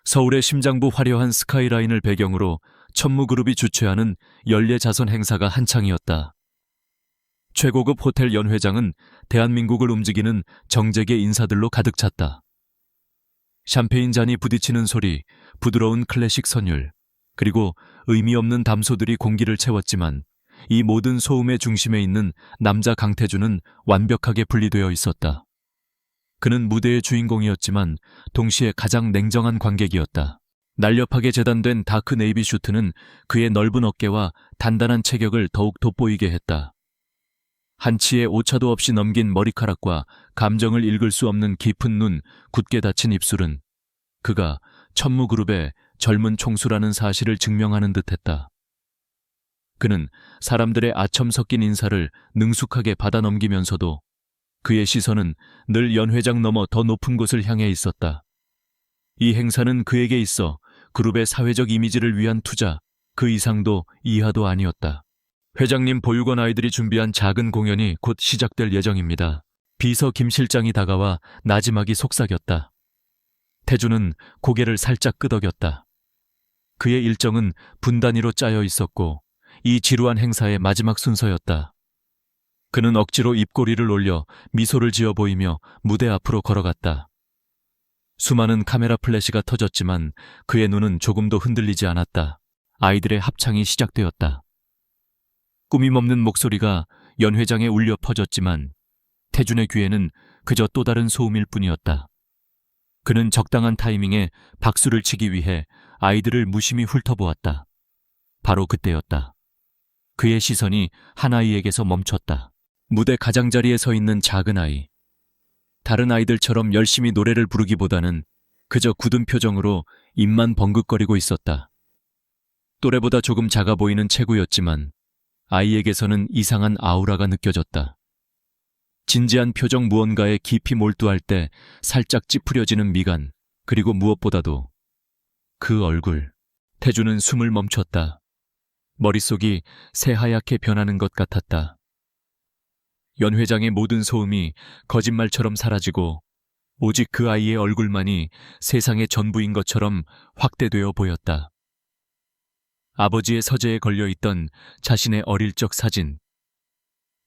서울의 심장부 화려한 스카이라인을 배경으로 천무그룹이 주최하는 연례자선 행사가 한창이었다. 최고급 호텔 연회장은 대한민국을 움직이는 정재계 인사들로 가득 찼다. 샴페인 잔이 부딪히는 소리, 부드러운 클래식 선율, 그리고 의미 없는 담소들이 공기를 채웠지만 이 모든 소음의 중심에 있는 남자 강태준은 완벽하게 분리되어 있었다. 그는 무대의 주인공이었지만 동시에 가장 냉정한 관객이었다. 날렵하게 재단된 다크 네이비 슈트는 그의 넓은 어깨와 단단한 체격을 더욱 돋보이게 했다. 한치의 오차도 없이 넘긴 머리카락과 감정을 읽을 수 없는 깊은 눈, 굳게 닫힌 입술은 그가 천무그룹의 젊은 총수라는 사실을 증명하는 듯했다. 그는 사람들의 아첨 섞인 인사를 능숙하게 받아 넘기면서도 그의 시선은 늘 연회장 넘어 더 높은 곳을 향해 있었다. 이 행사는 그에게 있어 그룹의 사회적 이미지를 위한 투자, 그 이상도 이하도 아니었다. 회장님 보육원 아이들이 준비한 작은 공연이 곧 시작될 예정입니다. 비서 김 실장이 다가와 나지막이 속삭였다. 태준은 고개를 살짝 끄덕였다. 그의 일정은 분 단위로 짜여 있었고 이 지루한 행사의 마지막 순서였다. 그는 억지로 입꼬리를 올려 미소를 지어 보이며 무대 앞으로 걸어갔다. 수많은 카메라 플래시가 터졌지만 그의 눈은 조금도 흔들리지 않았다. 아이들의 합창이 시작되었다. 꾸밈없는 목소리가 연회장에 울려 퍼졌지만 태준의 귀에는 그저 또 다른 소음일 뿐이었다. 그는 적당한 타이밍에 박수를 치기 위해 아이들을 무심히 훑어보았다. 바로 그때였다. 그의 시선이 한 아이에게서 멈췄다. 무대 가장자리에 서 있는 작은 아이. 다른 아이들처럼 열심히 노래를 부르기보다는 그저 굳은 표정으로 입만 벙긋거리고 있었다. 또래보다 조금 작아 보이는 체구였지만 아이에게서는 이상한 아우라가 느껴졌다. 진지한 표정 무언가에 깊이 몰두할 때 살짝 찌푸려지는 미간, 그리고 무엇보다도 그 얼굴. 태준은 숨을 멈췄다. 머릿속이 새하얗게 변하는 것 같았다. 연회장의 모든 소음이 거짓말처럼 사라지고 오직 그 아이의 얼굴만이 세상의 전부인 것처럼 확대되어 보였다. 아버지의 서재에 걸려있던 자신의 어릴 적 사진.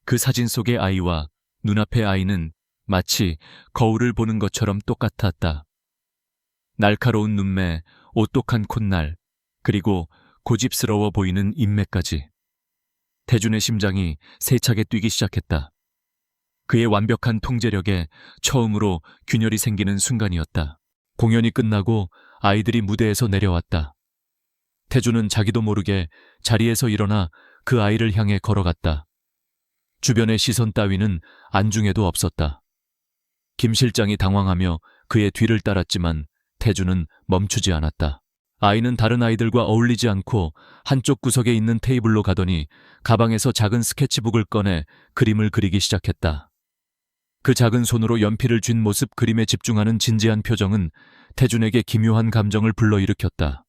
그 사진 속의 아이와 눈앞의 아이는 마치 거울을 보는 것처럼 똑같았다. 날카로운 눈매, 오똑한 콧날, 그리고 고집스러워 보이는 인매까지. 태준의 심장이 세차게 뛰기 시작했다. 그의 완벽한 통제력에 처음으로 균열이 생기는 순간이었다. 공연이 끝나고 아이들이 무대에서 내려왔다. 태준은 자기도 모르게 자리에서 일어나 그 아이를 향해 걸어갔다. 주변의 시선 따위는 안중에도 없었다. 김 실장이 당황하며 그의 뒤를 따랐지만 태준은 멈추지 않았다. 아이는 다른 아이들과 어울리지 않고 한쪽 구석에 있는 테이블로 가더니 가방에서 작은 스케치북을 꺼내 그림을 그리기 시작했다. 그 작은 손으로 연필을 쥔 모습 그림에 집중하는 진지한 표정은 태준에게 기묘한 감정을 불러일으켰다.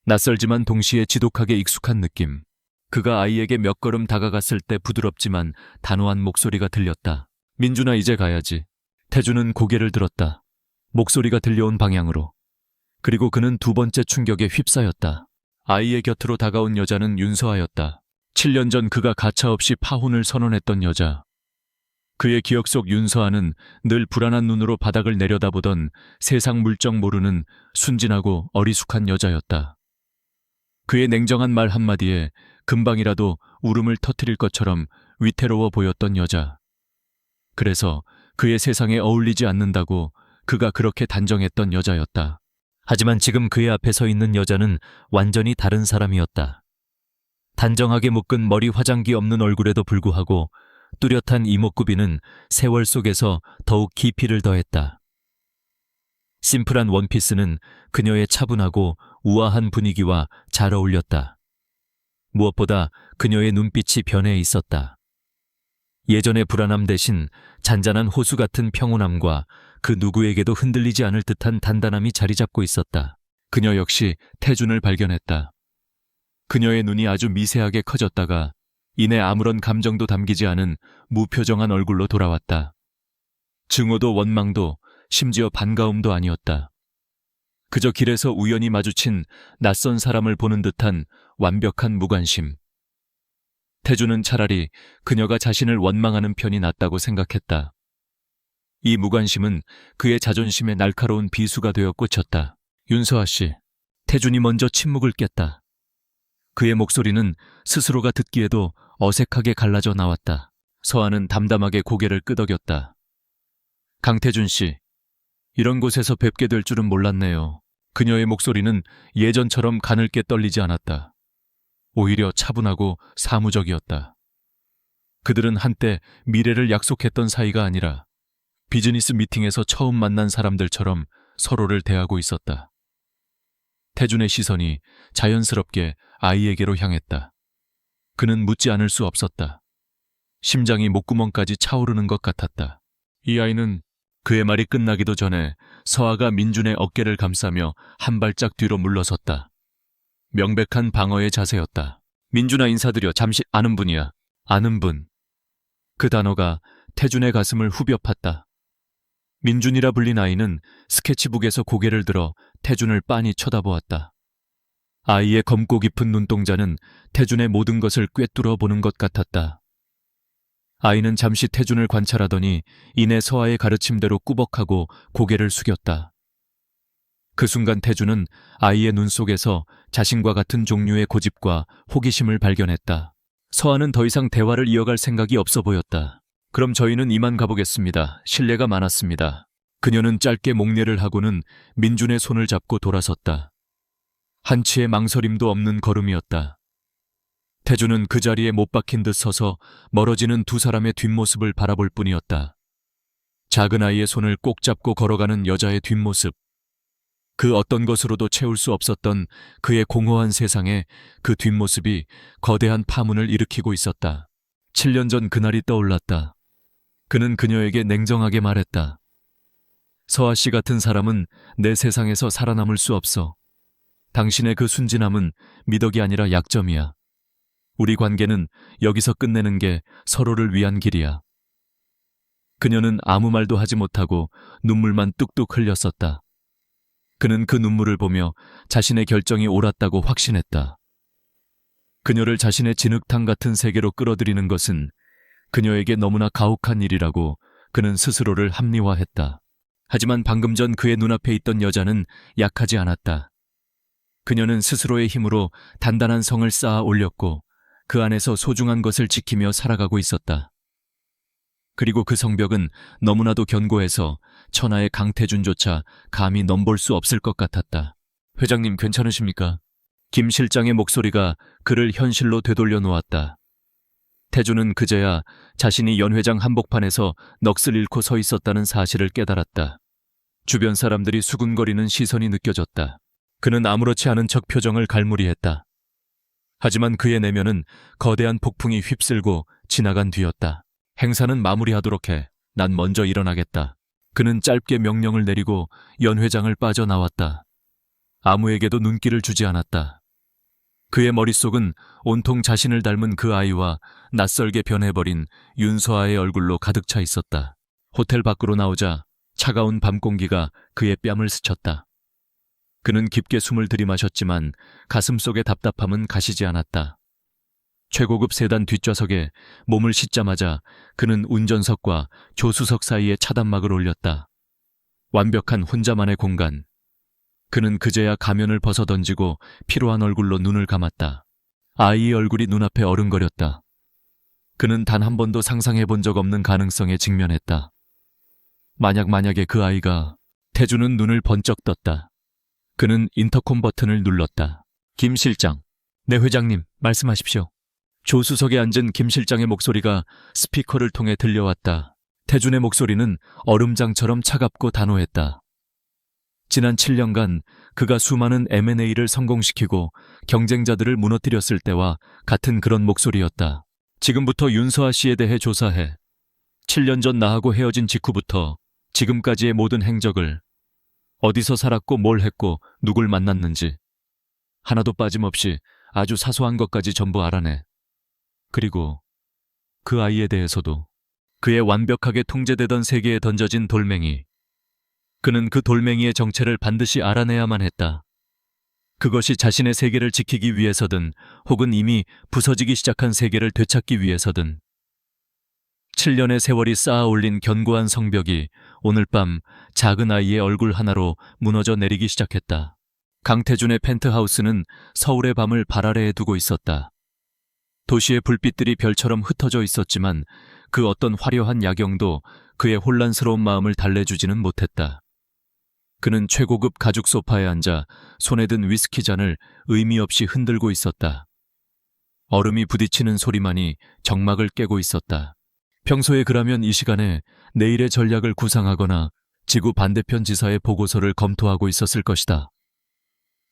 낯설지만 동시에 지독하게 익숙한 느낌. 그가 아이에게 몇 걸음 다가갔을 때 부드럽지만 단호한 목소리가 들렸다. 민준아, 이제 가야지. 태준은 고개를 들었다. 목소리가 들려온 방향으로. 그리고 그는 두 번째 충격에 휩싸였다. 아이의 곁으로 다가온 여자는 윤서아였다. 7년 전 그가 가차없이 파혼을 선언했던 여자. 그의 기억 속 윤서아는 늘 불안한 눈으로 바닥을 내려다보던 세상 물정 모르는 순진하고 어리숙한 여자였다. 그의 냉정한 말 한마디에 금방이라도 울음을 터뜨릴 것처럼 위태로워 보였던 여자. 그래서 그의 세상에 어울리지 않는다고 그가 그렇게 단정했던 여자였다. 하지만 지금 그의 앞에 서 있는 여자는 완전히 다른 사람이었다. 단정하게 묶은 머리 화장기 없는 얼굴에도 불구하고 뚜렷한 이목구비는 세월 속에서 더욱 깊이를 더했다. 심플한 원피스는 그녀의 차분하고 우아한 분위기와 잘 어울렸다. 무엇보다 그녀의 눈빛이 변해 있었다. 예전의 불안함 대신 잔잔한 호수 같은 평온함과 그 누구에게도 흔들리지 않을 듯한 단단함이 자리 잡고 있었다. 그녀 역시 태준을 발견했다. 그녀의 눈이 아주 미세하게 커졌다가 이내 아무런 감정도 담기지 않은 무표정한 얼굴로 돌아왔다. 증오도 원망도 심지어 반가움도 아니었다. 그저 길에서 우연히 마주친 낯선 사람을 보는 듯한 완벽한 무관심. 태주는 차라리 그녀가 자신을 원망하는 편이 낫다고 생각했다. 이 무관심은 그의 자존심에 날카로운 비수가 되어 꽂혔다. 윤서아 씨. 태준이 먼저 침묵을 깼다. 그의 목소리는 스스로가 듣기에도 어색하게 갈라져 나왔다. 서아는 담담하게 고개를 끄덕였다. 강태준 씨, 이런 곳에서 뵙게 될 줄은 몰랐네요. 그녀의 목소리는 예전처럼 가늘게 떨리지 않았다. 오히려 차분하고 사무적이었다. 그들은 한때 미래를 약속했던 사이가 아니라 비즈니스 미팅에서 처음 만난 사람들처럼 서로를 대하고 있었다. 태준의 시선이 자연스럽게 아이에게로 향했다. 그는 묻지 않을 수 없었다. 심장이 목구멍까지 차오르는 것 같았다. 이 아이는 그의 말이 끝나기도 전에 서아가 민준의 어깨를 감싸며 한 발짝 뒤로 물러섰다. 명백한 방어의 자세였다. 민준아 인사드려. 잠시 아는 분이야. 아는 분. 그 단어가 태준의 가슴을 후벼 팠다. 민준이라 불린 아이는 스케치북에서 고개를 들어 태준을 빤히 쳐다보았다. 아이의 검고 깊은 눈동자는 태준의 모든 것을 꿰뚫어 보는 것 같았다. 아이는 잠시 태준을 관찰하더니 이내 서아의 가르침대로 꾸벅하고 고개를 숙였다. 그 순간 태준은 아이의 눈 속에서 자신과 같은 종류의 고집과 호기심을 발견했다. 서아는 더 이상 대화를 이어갈 생각이 없어 보였다. 그럼 저희는 이만 가보겠습니다. 실례가 많았습니다. 그녀는 짧게 목례를 하고는 민준의 손을 잡고 돌아섰다. 한치의 망설임도 없는 걸음이었다. 태준은 그 자리에 못 박힌 듯 서서 멀어지는 두 사람의 뒷모습을 바라볼 뿐이었다. 작은 아이의 손을 꼭 잡고 걸어가는 여자의 뒷모습. 그 어떤 것으로도 채울 수 없었던 그의 공허한 세상에 그 뒷모습이 거대한 파문을 일으키고 있었다. 7년 전 그날이 떠올랐다. 그는 그녀에게 냉정하게 말했다. 서아 씨 같은 사람은 내 세상에서 살아남을 수 없어. 당신의 그 순진함은 미덕이 아니라 약점이야. 우리 관계는 여기서 끝내는 게 서로를 위한 길이야. 그녀는 아무 말도 하지 못하고 눈물만 뚝뚝 흘렸었다. 그는 그 눈물을 보며 자신의 결정이 옳았다고 확신했다. 그녀를 자신의 진흙탕 같은 세계로 끌어들이는 것은 그녀에게 너무나 가혹한 일이라고 그는 스스로를 합리화했다. 하지만 방금 전 그의 눈앞에 있던 여자는 약하지 않았다. 그녀는 스스로의 힘으로 단단한 성을 쌓아 올렸고 그 안에서 소중한 것을 지키며 살아가고 있었다. 그리고 그 성벽은 너무나도 견고해서 천하의 강태준조차 감히 넘볼 수 없을 것 같았다. 회장님 괜찮으십니까? 김 실장의 목소리가 그를 현실로 되돌려 놓았다. 태준은 그제야 자신이 연 회장 한복판에서 넋을 잃고 서 있었다는 사실을 깨달았다. 주변 사람들이 수군거리는 시선이 느껴졌다. 그는 아무렇지 않은 척 표정을 갈무리했다. 하지만 그의 내면은 거대한 폭풍이 휩쓸고 지나간 뒤였다. 행사는 마무리하도록 해. 난 먼저 일어나겠다. 그는 짧게 명령을 내리고 연 회장을 빠져나왔다. 아무에게도 눈길을 주지 않았다. 그의 머릿속은 온통 자신을 닮은 그 아이와 낯설게 변해버린 윤서아의 얼굴로 가득 차 있었다. 호텔 밖으로 나오자 차가운 밤 공기가 그의 뺨을 스쳤다. 그는 깊게 숨을 들이마셨지만 가슴속의 답답함은 가시지 않았다. 최고급 세단 뒷좌석에 몸을 싣자마자 그는 운전석과 조수석 사이에 차단막을 올렸다. 완벽한 혼자만의 공간. 그는 그제야 가면을 벗어던지고 피로한 얼굴로 눈을 감았다. 아이의 얼굴이 눈앞에 어른거렸다. 그는 단 한 번도 상상해 본 적 없는 가능성에 직면했다. 만약에 그 아이가... 태준은 눈을 번쩍 떴다. 그는 인터콤 버튼을 눌렀다. 김 실장. 네 회장님, 말씀하십시오. 조수석에 앉은 김 실장의 목소리가 스피커를 통해 들려왔다. 태준의 목소리는 얼음장처럼 차갑고 단호했다. 지난 7년간 그가 수많은 M&A를 성공시키고 경쟁자들을 무너뜨렸을 때와 같은 그런 목소리였다. 지금부터 윤서아 씨에 대해 조사해. 7년 전 나하고 헤어진 직후부터 지금까지의 모든 행적을, 어디서 살았고 뭘 했고 누굴 만났는지 하나도 빠짐없이 아주 사소한 것까지 전부 알아내. 그리고 그 아이에 대해서도. 그의 완벽하게 통제되던 세계에 던져진 돌멩이. 그는 그 돌멩이의 정체를 반드시 알아내야만 했다. 그것이 자신의 세계를 지키기 위해서든 혹은 이미 부서지기 시작한 세계를 되찾기 위해서든. 7년의 세월이 쌓아 올린 견고한 성벽이 오늘 밤 작은 아이의 얼굴 하나로 무너져 내리기 시작했다. 강태준의 펜트하우스는 서울의 밤을 발 아래에 두고 있었다. 도시의 불빛들이 별처럼 흩어져 있었지만 그 어떤 화려한 야경도 그의 혼란스러운 마음을 달래주지는 못했다. 그는 최고급 가죽 소파에 앉아 손에 든 위스키 잔을 의미 없이 흔들고 있었다. 얼음이 부딪히는 소리만이 정막을 깨고 있었다. 평소에 그라면 이 시간에 내일의 전략을 구상하거나 지구 반대편 지사의 보고서를 검토하고 있었을 것이다.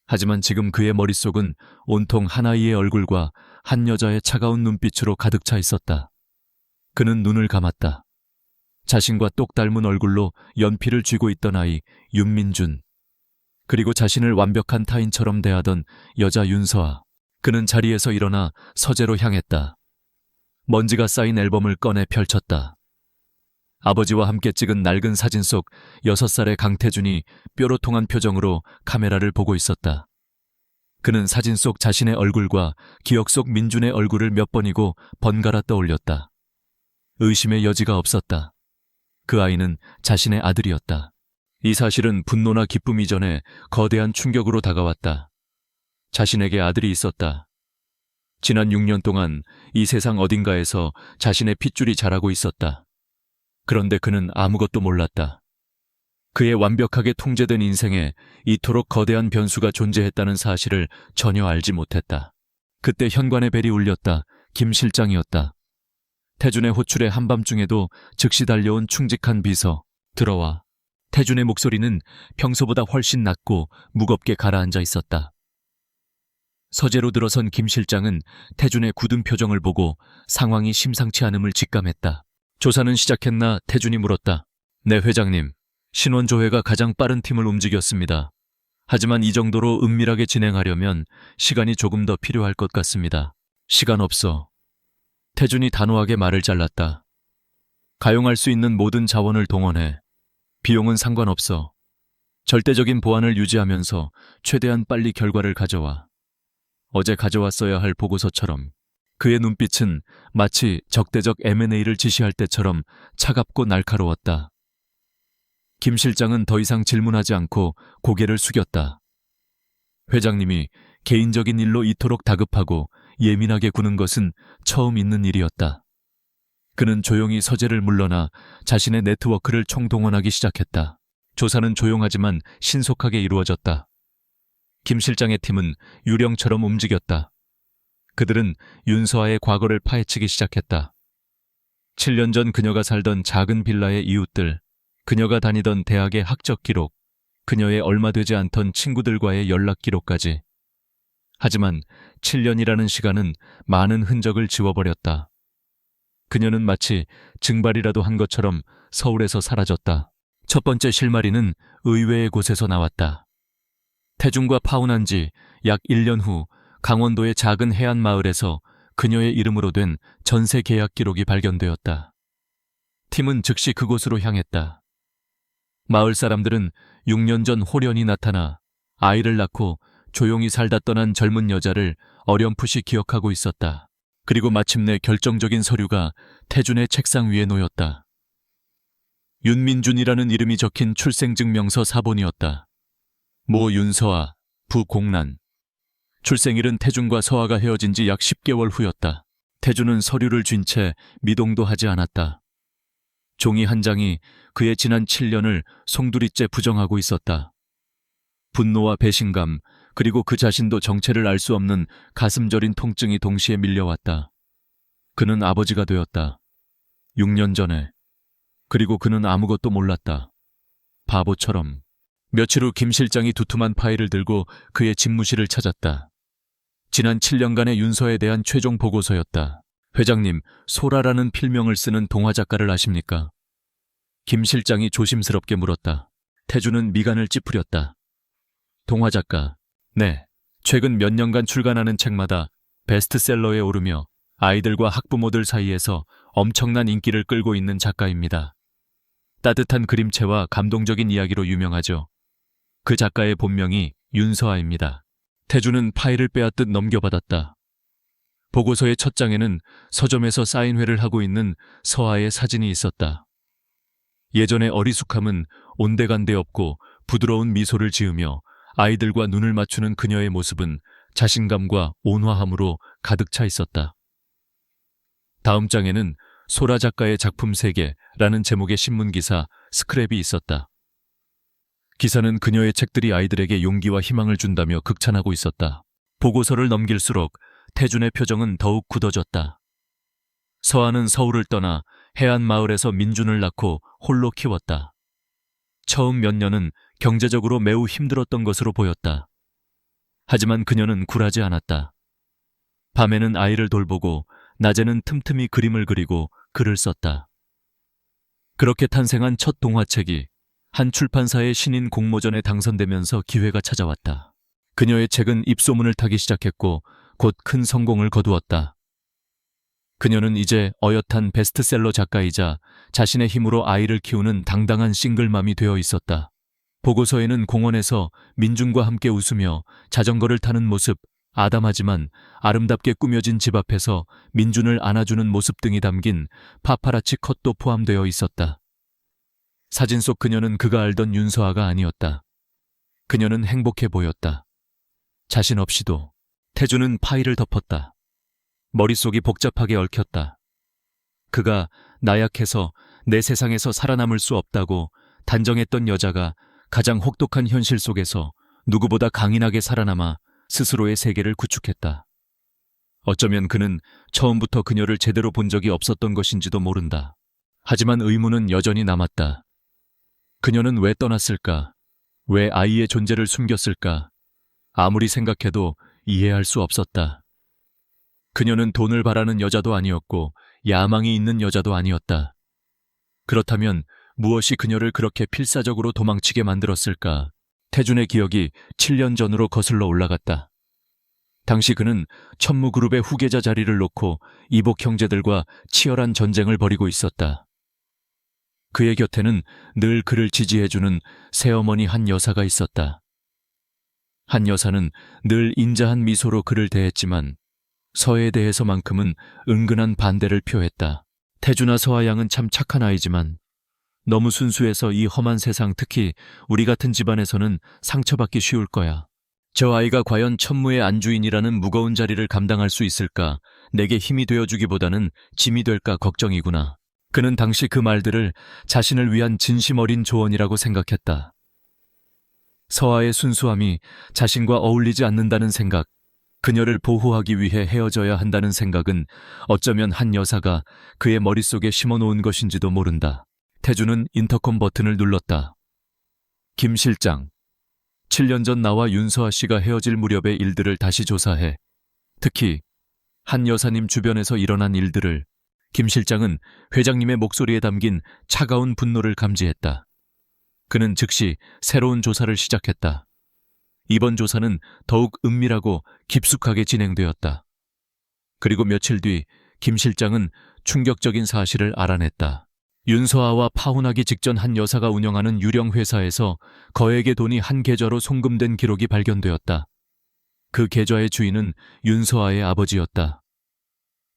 하지만 지금 그의 머릿속은 온통 한 아이의 얼굴과 한 여자의 차가운 눈빛으로 가득 차 있었다. 그는 눈을 감았다. 자신과 똑 닮은 얼굴로 연필을 쥐고 있던 아이 윤민준, 그리고 자신을 완벽한 타인처럼 대하던 여자 윤서아. 그는 자리에서 일어나 서재로 향했다. 먼지가 쌓인 앨범을 꺼내 펼쳤다. 아버지와 함께 찍은 낡은 사진 속 6살의 강태준이 뾰로통한 표정으로 카메라를 보고 있었다. 그는 사진 속 자신의 얼굴과 기억 속 민준의 얼굴을 몇 번이고 번갈아 떠올렸다. 의심의 여지가 없었다. 그 아이는 자신의 아들이었다. 이 사실은 분노나 기쁨 이전에 거대한 충격으로 다가왔다. 자신에게 아들이 있었다. 지난 6년 동안 이 세상 어딘가에서 자신의 핏줄이 자라고 있었다. 그런데 그는 아무것도 몰랐다. 그의 완벽하게 통제된 인생에 이토록 거대한 변수가 존재했다는 사실을 전혀 알지 못했다. 그때 현관의 벨이 울렸다. 김 실장이었다. 태준의 호출에 한밤중에도 즉시 달려온 충직한 비서. 들어와. 태준의 목소리는 평소보다 훨씬 낮고 무겁게 가라앉아 있었다. 서재로 들어선 김 실장은 태준의 굳은 표정을 보고 상황이 심상치 않음을 직감했다. 조사는 시작했나? 태준이 물었다. 네, 회장님. 신원조회가 가장 빠른 팀을 움직였습니다. 하지만 이 정도로 은밀하게 진행하려면 시간이 조금 더 필요할 것 같습니다. 시간 없어. 태준이 단호하게 말을 잘랐다. 가용할 수 있는 모든 자원을 동원해. 비용은 상관없어. 절대적인 보안을 유지하면서 최대한 빨리 결과를 가져와. 어제 가져왔어야 할 보고서처럼. 그의 눈빛은 마치 적대적 M&A를 지시할 때처럼 차갑고 날카로웠다. 김 실장은 더 이상 질문하지 않고 고개를 숙였다. 회장님이 개인적인 일로 이토록 다급하고 예민하게 구는 것은 처음 있는 일이었다. 그는 조용히 서재를 물러나 자신의 네트워크를 총동원하기 시작했다. 조사는 조용하지만 신속하게 이루어졌다. 김 실장의 팀은 유령처럼 움직였다. 그들은 윤서아의 과거를 파헤치기 시작했다. 7년 전 그녀가 살던 작은 빌라의 이웃들, 그녀가 다니던 대학의 학적 기록, 그녀의 얼마 되지 않던 친구들과의 연락 기록까지. 하지만 7년이라는 시간은 많은 흔적을 지워버렸다. 그녀는 마치 증발이라도 한 것처럼 서울에서 사라졌다. 첫 번째 실마리는 의외의 곳에서 나왔다. 태준과 파혼한 지 약 1년 후 강원도의 작은 해안 마을에서 그녀의 이름으로 된 전세 계약 기록이 발견되었다. 팀은 즉시 그곳으로 향했다. 마을 사람들은 6년 전 홀연히 나타나 아이를 낳고 조용히 살다 떠난 젊은 여자를 어렴풋이 기억하고 있었다. 그리고 마침내 결정적인 서류가 태준의 책상 위에 놓였다. 윤민준이라는 이름이 적힌 출생증명서 사본이었다. 모 윤서아, 부 공란. 출생일은 태준과 서아가 헤어진 지 약 10개월 후였다. 태준은 서류를 쥔 채 미동도 하지 않았다. 종이 한 장이 그의 지난 7년을 송두리째 부정하고 있었다. 분노와 배신감, 그리고 그 자신도 정체를 알 수 없는 가슴 저린 통증이 동시에 밀려왔다. 그는 아버지가 되었다. 6년 전에. 그리고 그는 아무것도 몰랐다. 바보처럼. 며칠 후 김 실장이 두툼한 파일을 들고 그의 집무실을 찾았다. 지난 7년간의 윤서에 대한 최종 보고서였다. 회장님, 소라라는 필명을 쓰는 동화 작가를 아십니까? 김 실장이 조심스럽게 물었다. 태준은 미간을 찌푸렸다. 동화 작가. 네. 최근 몇 년간 출간하는 책마다 베스트셀러에 오르며 아이들과 학부모들 사이에서 엄청난 인기를 끌고 있는 작가입니다. 따뜻한 그림체와 감동적인 이야기로 유명하죠. 그 작가의 본명이 윤서아입니다. 태주는 파일을 빼앗듯 넘겨받았다. 보고서의 첫 장에는 서점에서 사인회를 하고 있는 서아의 사진이 있었다. 예전의 어리숙함은 온데간데 없고 부드러운 미소를 지으며 아이들과 눈을 맞추는 그녀의 모습은 자신감과 온화함으로 가득 차 있었다. 다음 장에는 소라 작가의 작품 세계라는 제목의 신문기사 스크랩이 있었다. 기사는 그녀의 책들이 아이들에게 용기와 희망을 준다며 극찬하고 있었다. 보고서를 넘길수록 태준의 표정은 더욱 굳어졌다. 서아는 서울을 떠나 해안 마을에서 민준을 낳고 홀로 키웠다. 처음 몇 년은 경제적으로 매우 힘들었던 것으로 보였다. 하지만 그녀는 굴하지 않았다. 밤에는 아이를 돌보고 낮에는 틈틈이 그림을 그리고 글을 썼다. 그렇게 탄생한 첫 동화책이 한 출판사의 신인 공모전에 당선되면서 기회가 찾아왔다. 그녀의 책은 입소문을 타기 시작했고 곧 큰 성공을 거두었다. 그녀는 이제 어엿한 베스트셀러 작가이자 자신의 힘으로 아이를 키우는 당당한 싱글맘이 되어 있었다. 보고서에는 공원에서 민준과 함께 웃으며 자전거를 타는 모습, 아담하지만 아름답게 꾸며진 집 앞에서 민준을 안아주는 모습 등이 담긴 파파라치 컷도 포함되어 있었다. 사진 속 그녀는 그가 알던 윤서아가 아니었다. 그녀는 행복해 보였다. 자신 없이도. 태주는 파일을 덮었다. 머릿속이 복잡하게 얽혔다. 그가 나약해서 내 세상에서 살아남을 수 없다고 단정했던 여자가 가장 혹독한 현실 속에서 누구보다 강인하게 살아남아 스스로의 세계를 구축했다. 어쩌면 그는 처음부터 그녀를 제대로 본 적이 없었던 것인지도 모른다. 하지만 의문은 여전히 남았다. 그녀는 왜 떠났을까? 왜 아이의 존재를 숨겼을까? 아무리 생각해도 이해할 수 없었다. 그녀는 돈을 바라는 여자도 아니었고 야망이 있는 여자도 아니었다. 그렇다면 무엇이 그녀를 그렇게 필사적으로 도망치게 만들었을까? 태준의 기억이 7년 전으로 거슬러 올라갔다. 당시 그는 천무그룹의 후계자 자리를 놓고 이복 형제들과 치열한 전쟁을 벌이고 있었다. 그의 곁에는 늘 그를 지지해주는 새어머니 한 여사가 있었다. 한 여사는 늘 인자한 미소로 그를 대했지만 서에 대해서만큼은 은근한 반대를 표했다. 태주나 서아 양은 참 착한 아이지만 너무 순수해서 이 험한 세상, 특히 우리 같은 집안에서는 상처받기 쉬울 거야. 저 아이가 과연 천무의 안주인이라는 무거운 자리를 감당할 수 있을까? 내게 힘이 되어주기보다는 짐이 될까 걱정이구나. 그는 당시 그 말들을 자신을 위한 진심 어린 조언이라고 생각했다. 서아의 순수함이 자신과 어울리지 않는다는 생각, 그녀를 보호하기 위해 헤어져야 한다는 생각은 어쩌면 한 여사가 그의 머릿속에 심어놓은 것인지도 모른다. 태주는 인터컴 버튼을 눌렀다. 김 실장, 7년 전 나와 윤서아 씨가 헤어질 무렵의 일들을 다시 조사해. 특히 한 여사님 주변에서 일어난 일들을. 김 실장은 회장님의 목소리에 담긴 차가운 분노를 감지했다. 그는 즉시 새로운 조사를 시작했다. 이번 조사는 더욱 은밀하고 깊숙하게 진행되었다. 그리고 며칠 뒤 김 실장은 충격적인 사실을 알아냈다. 윤서아와 파혼하기 직전 한 여사가 운영하는 유령 회사에서 거액의 돈이 한 계좌로 송금된 기록이 발견되었다. 그 계좌의 주인은 윤서아의 아버지였다.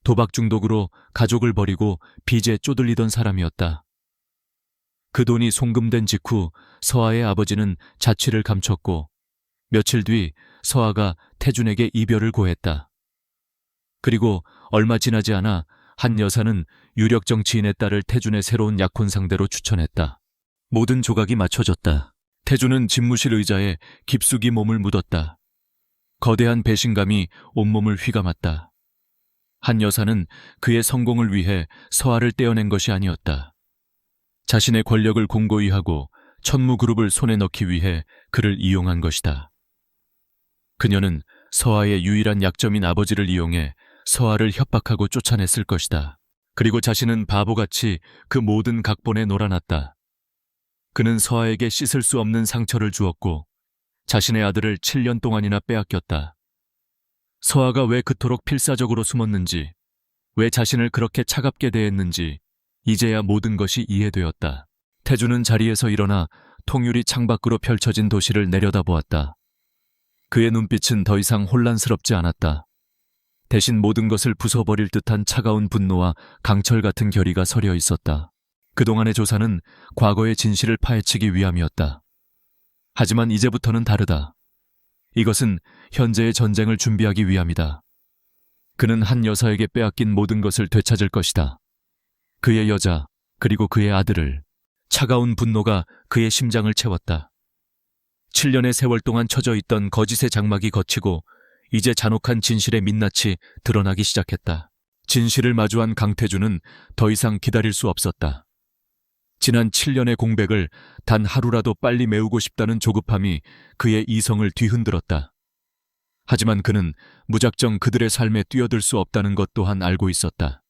도박 중독으로 가족을 버리고 빚에 쪼들리던 사람이었다. 그 돈이 송금된 직후 서아의 아버지는 자취를 감췄고 며칠 뒤 서아가 태준에게 이별을 고했다. 그리고 얼마 지나지 않아 한 여사는 유력 정치인의 딸을 태준의 새로운 약혼 상대로 추천했다. 모든 조각이 맞춰졌다. 태준은 집무실 의자에 깊숙이 몸을 묻었다. 거대한 배신감이 온몸을 휘감았다. 한 여사는 그의 성공을 위해 서아를 떼어낸 것이 아니었다. 자신의 권력을 공고히 하고 천무그룹을 손에 넣기 위해 그를 이용한 것이다. 그녀는 서아의 유일한 약점인 아버지를 이용해 서아를 협박하고 쫓아냈을 것이다. 그리고 자신은 바보같이 그 모든 각본에 놀아났다. 그는 서아에게 씻을 수 없는 상처를 주었고 자신의 아들을 7년 동안이나 빼앗겼다. 서아가 왜 그토록 필사적으로 숨었는지, 왜 자신을 그렇게 차갑게 대했는지 이제야 모든 것이 이해되었다. 태주는 자리에서 일어나 통유리 창밖으로 펼쳐진 도시를 내려다보았다. 그의 눈빛은 더 이상 혼란스럽지 않았다. 대신 모든 것을 부숴버릴 듯한 차가운 분노와 강철 같은 결의가 서려 있었다. 그동안의 조사는 과거의 진실을 파헤치기 위함이었다. 하지만 이제부터는 다르다. 이것은 현재의 전쟁을 준비하기 위함이다. 그는 한 여사에게 빼앗긴 모든 것을 되찾을 것이다. 그의 여자, 그리고 그의 아들을. 차가운 분노가 그의 심장을 채웠다. 7년의 세월 동안 쳐져 있던 거짓의 장막이 걷히고 이제 잔혹한 진실의 민낯이 드러나기 시작했다. 진실을 마주한 강태주는 더 이상 기다릴 수 없었다. 지난 7년의 공백을 단 하루라도 빨리 메우고 싶다는 조급함이 그의 이성을 뒤흔들었다. 하지만 그는 무작정 그들의 삶에 뛰어들 수 없다는 것 또한 알고 있었다.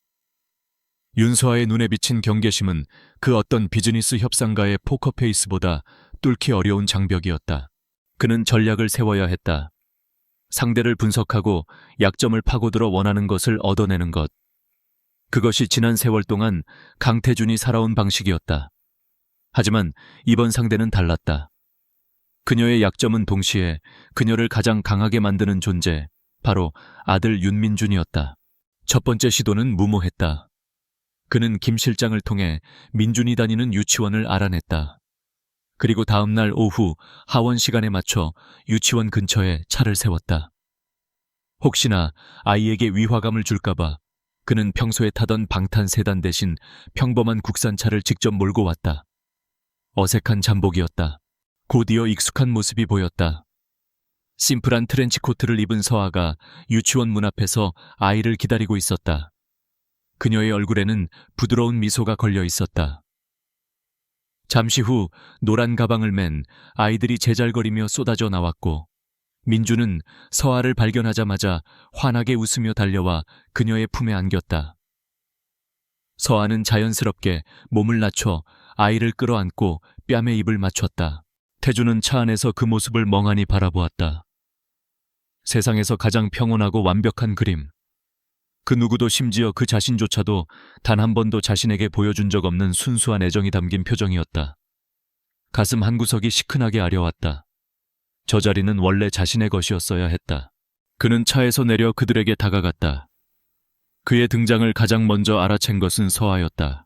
윤서아의 눈에 비친 경계심은 그 어떤 비즈니스 협상가의 포커페이스보다 뚫기 어려운 장벽이었다. 그는 전략을 세워야 했다. 상대를 분석하고 약점을 파고들어 원하는 것을 얻어내는 것. 그것이 지난 세월 동안 강태준이 살아온 방식이었다. 하지만 이번 상대는 달랐다. 그녀의 약점은 동시에 그녀를 가장 강하게 만드는 존재, 바로 아들 윤민준이었다. 첫 번째 시도는 무모했다. 그는 김 실장을 통해 민준이 다니는 유치원을 알아냈다. 그리고 다음 날 오후 하원 시간에 맞춰 유치원 근처에 차를 세웠다. 혹시나 아이에게 위화감을 줄까봐 그는 평소에 타던 방탄 세단 대신 평범한 국산차를 직접 몰고 왔다. 어색한 잠복이었다. 곧이어 익숙한 모습이 보였다. 심플한 트렌치코트를 입은 서아가 유치원 문 앞에서 아이를 기다리고 있었다. 그녀의 얼굴에는 부드러운 미소가 걸려 있었다. 잠시 후 노란 가방을 맨 아이들이 제잘거리며 쏟아져 나왔고 민주는 서아를 발견하자마자 환하게 웃으며 달려와 그녀의 품에 안겼다. 서아는 자연스럽게 몸을 낮춰 아이를 끌어안고 뺨에 입을 맞췄다. 태주는 차 안에서 그 모습을 멍하니 바라보았다. 세상에서 가장 평온하고 완벽한 그림. 그 누구도 심지어 그 자신조차도 단 한 번도 자신에게 보여준 적 없는 순수한 애정이 담긴 표정이었다. 가슴 한구석이 시큰하게 아려왔다. 저 자리는 원래 자신의 것이었어야 했다. 그는 차에서 내려 그들에게 다가갔다. 그의 등장을 가장 먼저 알아챈 것은 서아였다.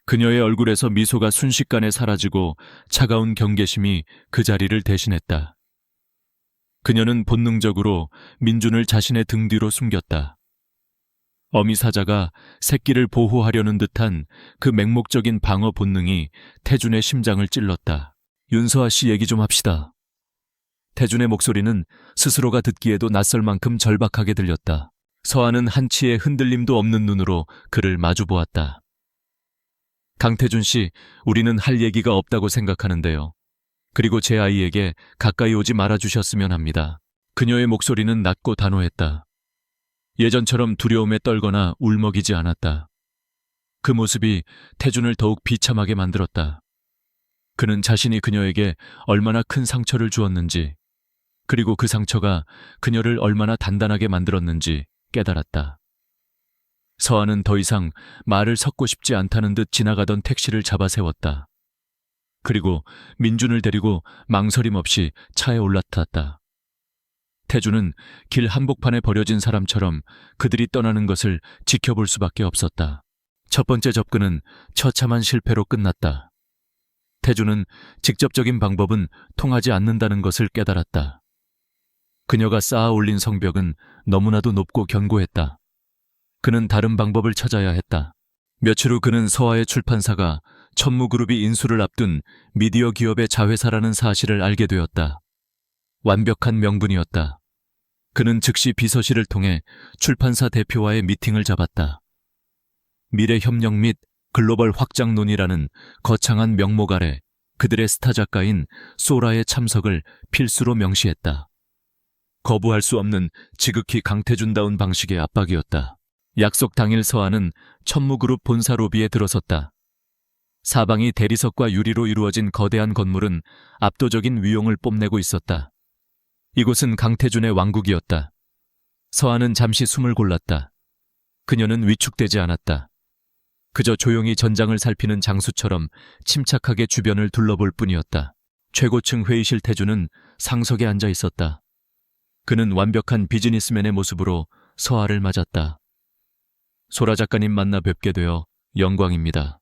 그녀의 얼굴에서 미소가 순식간에 사라지고 차가운 경계심이 그 자리를 대신했다. 그녀는 본능적으로 민준을 자신의 등 뒤로 숨겼다. 어미 사자가 새끼를 보호하려는 듯한 그 맹목적인 방어 본능이 태준의 심장을 찔렀다. 윤서아 씨 얘기 좀 합시다. 태준의 목소리는 스스로가 듣기에도 낯설 만큼 절박하게 들렸다. 서아는 한치의 흔들림도 없는 눈으로 그를 마주보았다. 강태준 씨, 우리는 할 얘기가 없다고 생각하는데요. 그리고 제 아이에게 가까이 오지 말아주셨으면 합니다. 그녀의 목소리는 낮고 단호했다. 예전처럼 두려움에 떨거나 울먹이지 않았다. 그 모습이 태준을 더욱 비참하게 만들었다. 그는 자신이 그녀에게 얼마나 큰 상처를 주었는지, 그리고 그 상처가 그녀를 얼마나 단단하게 만들었는지 깨달았다. 서아는 더 이상 말을 섞고 싶지 않다는 듯 지나가던 택시를 잡아 세웠다. 그리고 민준을 데리고 망설임 없이 차에 올라탔다. 태주는 길 한복판에 버려진 사람처럼 그들이 떠나는 것을 지켜볼 수밖에 없었다. 첫 번째 접근은 처참한 실패로 끝났다. 태주는 직접적인 방법은 통하지 않는다는 것을 깨달았다. 그녀가 쌓아 올린 성벽은 너무나도 높고 견고했다. 그는 다른 방법을 찾아야 했다. 며칠 후 그는 서아의 출판사가 천무그룹이 인수를 앞둔 미디어 기업의 자회사라는 사실을 알게 되었다. 완벽한 명분이었다. 그는 즉시 비서실을 통해 출판사 대표와의 미팅을 잡았다. 미래 협력 및 글로벌 확장 논의라는 거창한 명목 아래 그들의 스타 작가인 소라의 참석을 필수로 명시했다. 거부할 수 없는 지극히 강태준다운 방식의 압박이었다. 약속 당일 서아는 천무그룹 본사 로비에 들어섰다. 사방이 대리석과 유리로 이루어진 거대한 건물은 압도적인 위용을 뽐내고 있었다. 이곳은 강태준의 왕국이었다. 서아는 잠시 숨을 골랐다. 그녀는 위축되지 않았다. 그저 조용히 전장을 살피는 장수처럼 침착하게 주변을 둘러볼 뿐이었다. 최고층 회의실 태주는 상석에 앉아 있었다. 그는 완벽한 비즈니스맨의 모습으로 서아를 맞았다. 소라 작가님 만나 뵙게 되어 영광입니다.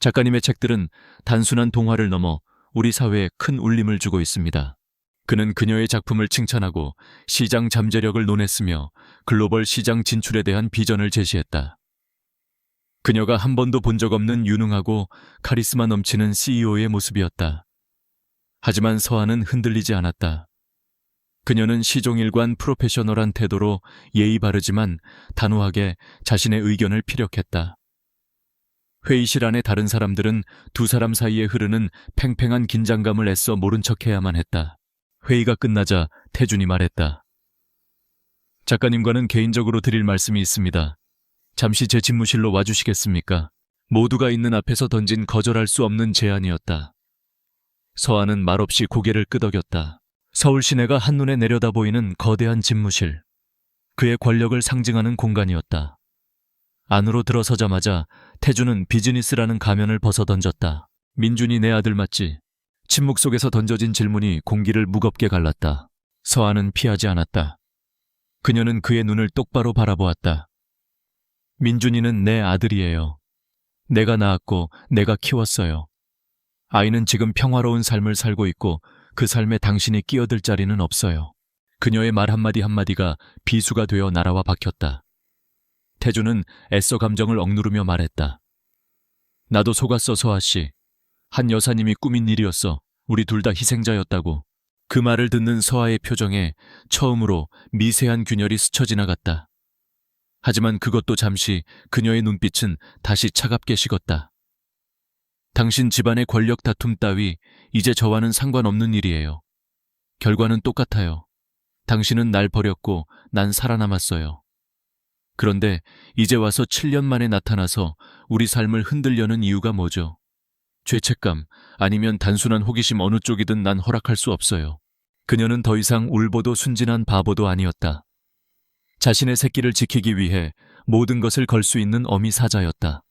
작가님의 책들은 단순한 동화를 넘어 우리 사회에 큰 울림을 주고 있습니다. 그는 그녀의 작품을 칭찬하고 시장 잠재력을 논했으며 글로벌 시장 진출에 대한 비전을 제시했다. 그녀가 한 번도 본 적 없는 유능하고 카리스마 넘치는 CEO의 모습이었다. 하지만 서아는 흔들리지 않았다. 그녀는 시종일관 프로페셔널한 태도로 예의 바르지만 단호하게 자신의 의견을 피력했다. 회의실 안의 다른 사람들은 두 사람 사이에 흐르는 팽팽한 긴장감을 애써 모른 척해야만 했다. 회의가 끝나자 태준이 말했다. 작가님과는 개인적으로 드릴 말씀이 있습니다. 잠시 제 집무실로 와주시겠습니까? 모두가 있는 앞에서 던진 거절할 수 없는 제안이었다. 서아는 말없이 고개를 끄덕였다. 서울 시내가 한눈에 내려다 보이는 거대한 집무실. 그의 권력을 상징하는 공간이었다. 안으로 들어서자마자 태주는 비즈니스라는 가면을 벗어 던졌다. 민준이 내 아들 맞지? 침묵 속에서 던져진 질문이 공기를 무겁게 갈랐다. 서아는 피하지 않았다. 그녀는 그의 눈을 똑바로 바라보았다. 민준이는 내 아들이에요. 내가 낳았고 내가 키웠어요. 아이는 지금 평화로운 삶을 살고 있고 그 삶에 당신이 끼어들 자리는 없어요. 그녀의 말 한마디 한마디가 비수가 되어 날아와 박혔다. 태주는 애써 감정을 억누르며 말했다. 나도 속았어, 서아씨. 한 여사님이 꾸민 일이었어. 우리 둘 다 희생자였다고. 그 말을 듣는 서아의 표정에 처음으로 미세한 균열이 스쳐 지나갔다. 하지만 그것도 잠시 그녀의 눈빛은 다시 차갑게 식었다. 당신 집안의 권력 다툼 따위 이제 저와는 상관없는 일이에요. 결과는 똑같아요. 당신은 날 버렸고 난 살아남았어요. 그런데 이제 와서 7년 만에 나타나서 우리 삶을 흔들려는 이유가 뭐죠? 죄책감 아니면 단순한 호기심 어느 쪽이든 난 허락할 수 없어요. 그녀는 더 이상 울보도 순진한 바보도 아니었다. 자신의 새끼를 지키기 위해 모든 것을 걸 수 있는 어미 사자였다.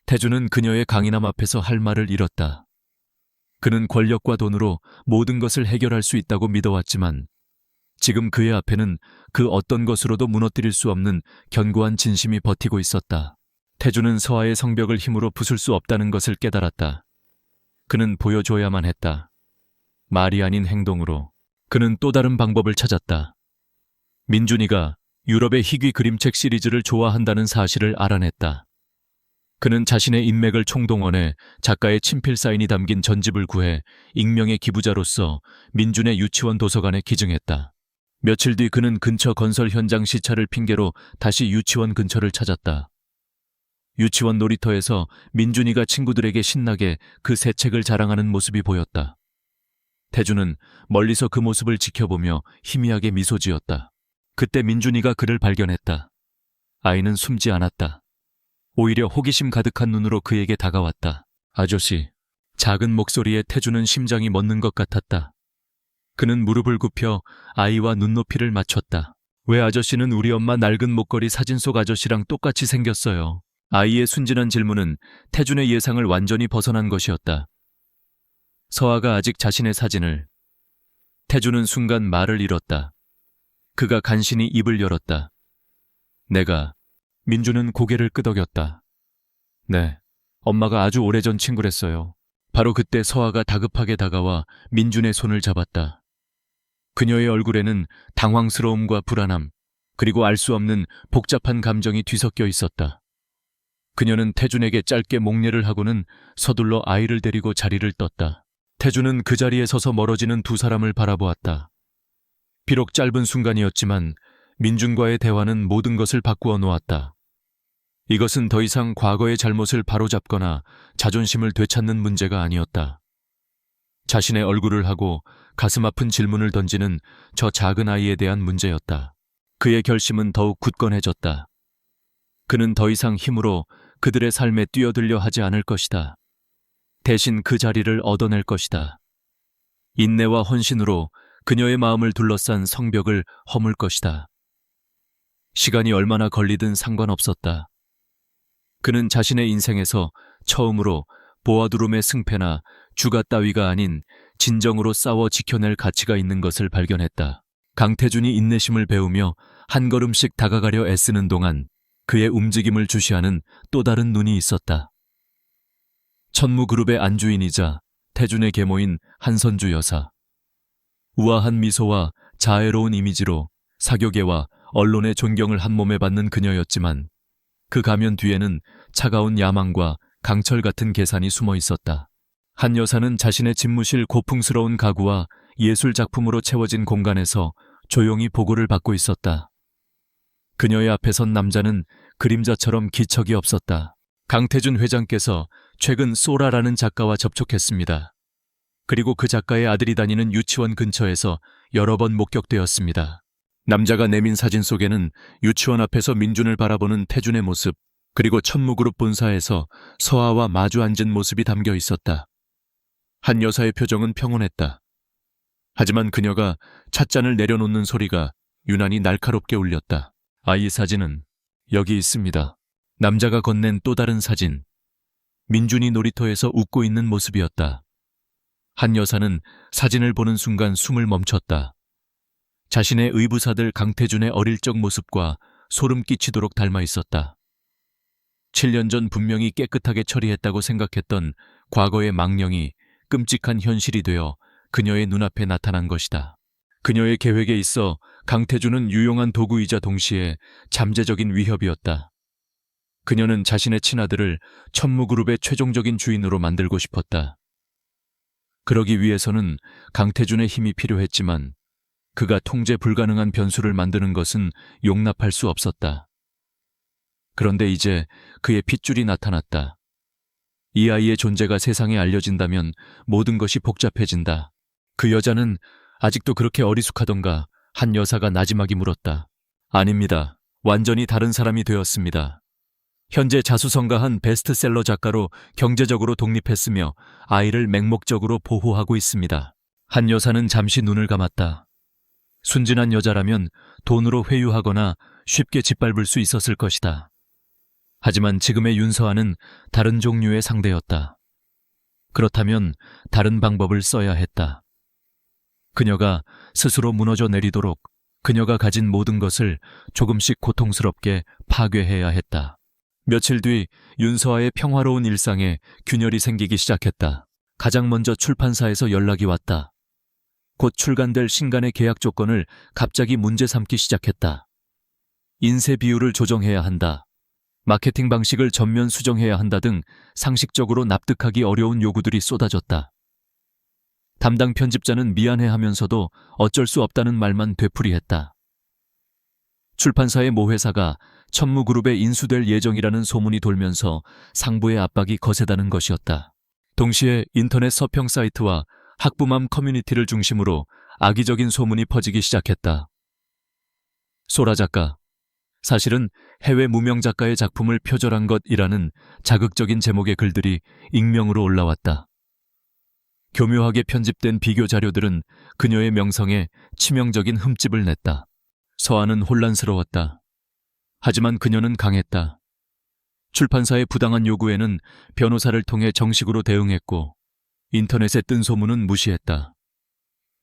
태주는 그녀의 강인함 앞에서 할 말을 잃었다. 그는 권력과 돈으로 모든 것을 해결할 수 있다고 믿어왔지만 지금 그의 앞에는 그 어떤 것으로도 무너뜨릴 수 없는 견고한 진심이 버티고 있었다. 태주는 서아의 성벽을 힘으로 부술 수 없다는 것을 깨달았다. 그는 보여줘야만 했다. 말이 아닌 행동으로. 그는 또 다른 방법을 찾았다. 민준이가 유럽의 희귀 그림책 시리즈를 좋아한다는 사실을 알아냈다. 그는 자신의 인맥을 총동원해 작가의 친필 사인이 담긴 전집을 구해 익명의 기부자로서 민준의 유치원 도서관에 기증했다. 며칠 뒤 그는 근처 건설 현장 시차를 핑계로 다시 유치원 근처를 찾았다. 유치원 놀이터에서 민준이가 친구들에게 신나게 그 새 책을 자랑하는 모습이 보였다. 태주는 멀리서 그 모습을 지켜보며 희미하게 미소 지었다. 그때 민준이가 그를 발견했다. 아이는 숨지 않았다. 오히려 호기심 가득한 눈으로 그에게 다가왔다. 아저씨. 작은 목소리에 태주는 심장이 멎는 것 같았다. 그는 무릎을 굽혀 아이와 눈높이를 맞췄다. 왜 아저씨는 우리 엄마 낡은 목걸이 사진 속 아저씨랑 똑같이 생겼어요? 아이의 순진한 질문은 태준의 예상을 완전히 벗어난 것이었다. 서아가 아직 자신의 사진을. 태준은 순간 말을 잃었다. 그가 간신히 입을 열었다. 내가. 민주는 고개를 끄덕였다. 네, 엄마가 아주 오래전 친구랬어요. 바로 그때 서아가 다급하게 다가와 민준의 손을 잡았다. 그녀의 얼굴에는 당황스러움과 불안함, 그리고 알 수 없는 복잡한 감정이 뒤섞여 있었다. 그녀는 태준에게 짧게 목례를 하고는 서둘러 아이를 데리고 자리를 떴다. 태준은 그 자리에 서서 멀어지는 두 사람을 바라보았다. 비록 짧은 순간이었지만 민준과의 대화는 모든 것을 바꾸어 놓았다. 이것은 더 이상 과거의 잘못을 바로잡거나 자존심을 되찾는 문제가 아니었다. 자신의 얼굴을 하고 가슴 아픈 질문을 던지는 저 작은 아이에 대한 문제였다. 그의 결심은 더욱 굳건해졌다. 그는 더 이상 힘으로 그들의 삶에 뛰어들려 하지 않을 것이다. 대신 그 자리를 얻어낼 것이다. 인내와 헌신으로 그녀의 마음을 둘러싼 성벽을 허물 것이다. 시간이 얼마나 걸리든 상관없었다. 그는 자신의 인생에서 처음으로 보아두름의 승패나 주가 따위가 아닌 진정으로 싸워 지켜낼 가치가 있는 것을 발견했다. 강태준이 인내심을 배우며 한 걸음씩 다가가려 애쓰는 동안 그의 움직임을 주시하는 또 다른 눈이 있었다. 천무그룹의 안주인이자 태준의 계모인 한선주 여사. 우아한 미소와 자애로운 이미지로 사교계와 언론의 존경을 한몸에 받는 그녀였지만 그 가면 뒤에는 차가운 야망과 강철 같은 계산이 숨어 있었다. 한 여사는 자신의 집무실 고풍스러운 가구와 예술 작품으로 채워진 공간에서 조용히 보고를 받고 있었다. 그녀의 앞에 선 남자는 그림자처럼 기척이 없었다. 강태준 회장께서 최근 소라라는 작가와 접촉했습니다. 그리고 그 작가의 아들이 다니는 유치원 근처에서 여러 번 목격되었습니다. 남자가 내민 사진 속에는 유치원 앞에서 민준을 바라보는 태준의 모습, 그리고 천무그룹 본사에서 서아와 마주 앉은 모습이 담겨 있었다. 한 여사의 표정은 평온했다. 하지만 그녀가 찻잔을 내려놓는 소리가 유난히 날카롭게 울렸다. 아이 사진은 여기 있습니다. 남자가 건넨 또 다른 사진. 민준이 놀이터에서 웃고 있는 모습이었다. 한 여사는 사진을 보는 순간 숨을 멈췄다. 자신의 의붓아들 강태준의 어릴 적 모습과 소름 끼치도록 닮아 있었다. 7년 전 분명히 깨끗하게 처리했다고 생각했던 과거의 망령이 끔찍한 현실이 되어 그녀의 눈앞에 나타난 것이다. 그녀의 계획에 있어 강태준은 유용한 도구이자 동시에 잠재적인 위협이었다. 그녀는 자신의 친아들을 천무그룹의 최종적인 주인으로 만들고 싶었다. 그러기 위해서는 강태준의 힘이 필요했지만 그가 통제 불가능한 변수를 만드는 것은 용납할 수 없었다. 그런데 이제 그의 핏줄이 나타났다. 이 아이의 존재가 세상에 알려진다면 모든 것이 복잡해진다. 그 여자는 아직도 그렇게 어리숙하던가? 한 여사가 나지막이 물었다. 아닙니다. 완전히 다른 사람이 되었습니다. 현재 자수성가한 베스트셀러 작가로 경제적으로 독립했으며 아이를 맹목적으로 보호하고 있습니다. 한 여사는 잠시 눈을 감았다. 순진한 여자라면 돈으로 회유하거나 쉽게 짓밟을 수 있었을 것이다. 하지만 지금의 윤서아는 다른 종류의 상대였다. 그렇다면 다른 방법을 써야 했다. 그녀가 스스로 무너져 내리도록 그녀가 가진 모든 것을 조금씩 고통스럽게 파괴해야 했다. 며칠 뒤 윤서아의 평화로운 일상에 균열이 생기기 시작했다. 가장 먼저 출판사에서 연락이 왔다. 곧 출간될 신간의 계약 조건을 갑자기 문제 삼기 시작했다. 인쇄 비율을 조정해야 한다. 마케팅 방식을 전면 수정해야 한다 등 상식적으로 납득하기 어려운 요구들이 쏟아졌다. 담당 편집자는 미안해하면서도 어쩔 수 없다는 말만 되풀이했다. 출판사의 모 회사가 천무그룹에 인수될 예정이라는 소문이 돌면서 상부의 압박이 거세다는 것이었다. 동시에 인터넷 서평 사이트와 학부맘 커뮤니티를 중심으로 악의적인 소문이 퍼지기 시작했다. 소라 작가, 사실은 해외 무명 작가의 작품을 표절한 것이라는 자극적인 제목의 글들이 익명으로 올라왔다. 교묘하게 편집된 비교 자료들은 그녀의 명성에 치명적인 흠집을 냈다. 서아는 혼란스러웠다. 하지만 그녀는 강했다. 출판사의 부당한 요구에는 변호사를 통해 정식으로 대응했고 인터넷에 뜬 소문은 무시했다.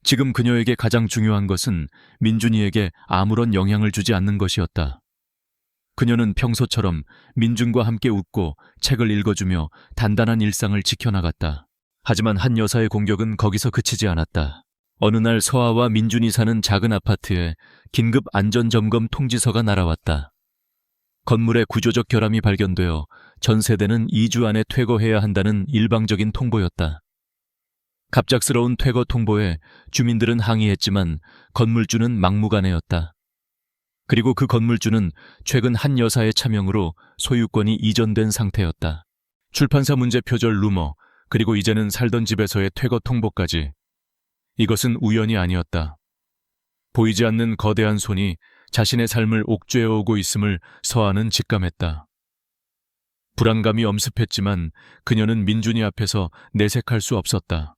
지금 그녀에게 가장 중요한 것은 민준이에게 아무런 영향을 주지 않는 것이었다. 그녀는 평소처럼 민준과 함께 웃고 책을 읽어주며 단단한 일상을 지켜나갔다. 하지만 한 여사의 공격은 거기서 그치지 않았다. 어느 날 서아와 민준이 사는 작은 아파트에 긴급 안전점검 통지서가 날아왔다. 건물의 구조적 결함이 발견되어 전 세대는 2주 안에 퇴거해야 한다는 일방적인 통보였다. 갑작스러운 퇴거 통보에 주민들은 항의했지만 건물주는 막무가내였다. 그리고 그 건물주는 최근 한 여사의 차명으로 소유권이 이전된 상태였다. 출판사 문제 표절 루머, 그리고 이제는 살던 집에서의 퇴거 통보까지. 이것은 우연이 아니었다. 보이지 않는 거대한 손이 자신의 삶을 옥죄어오고 있음을 서아는 직감했다. 불안감이 엄습했지만 그녀는 민준이 앞에서 내색할 수 없었다.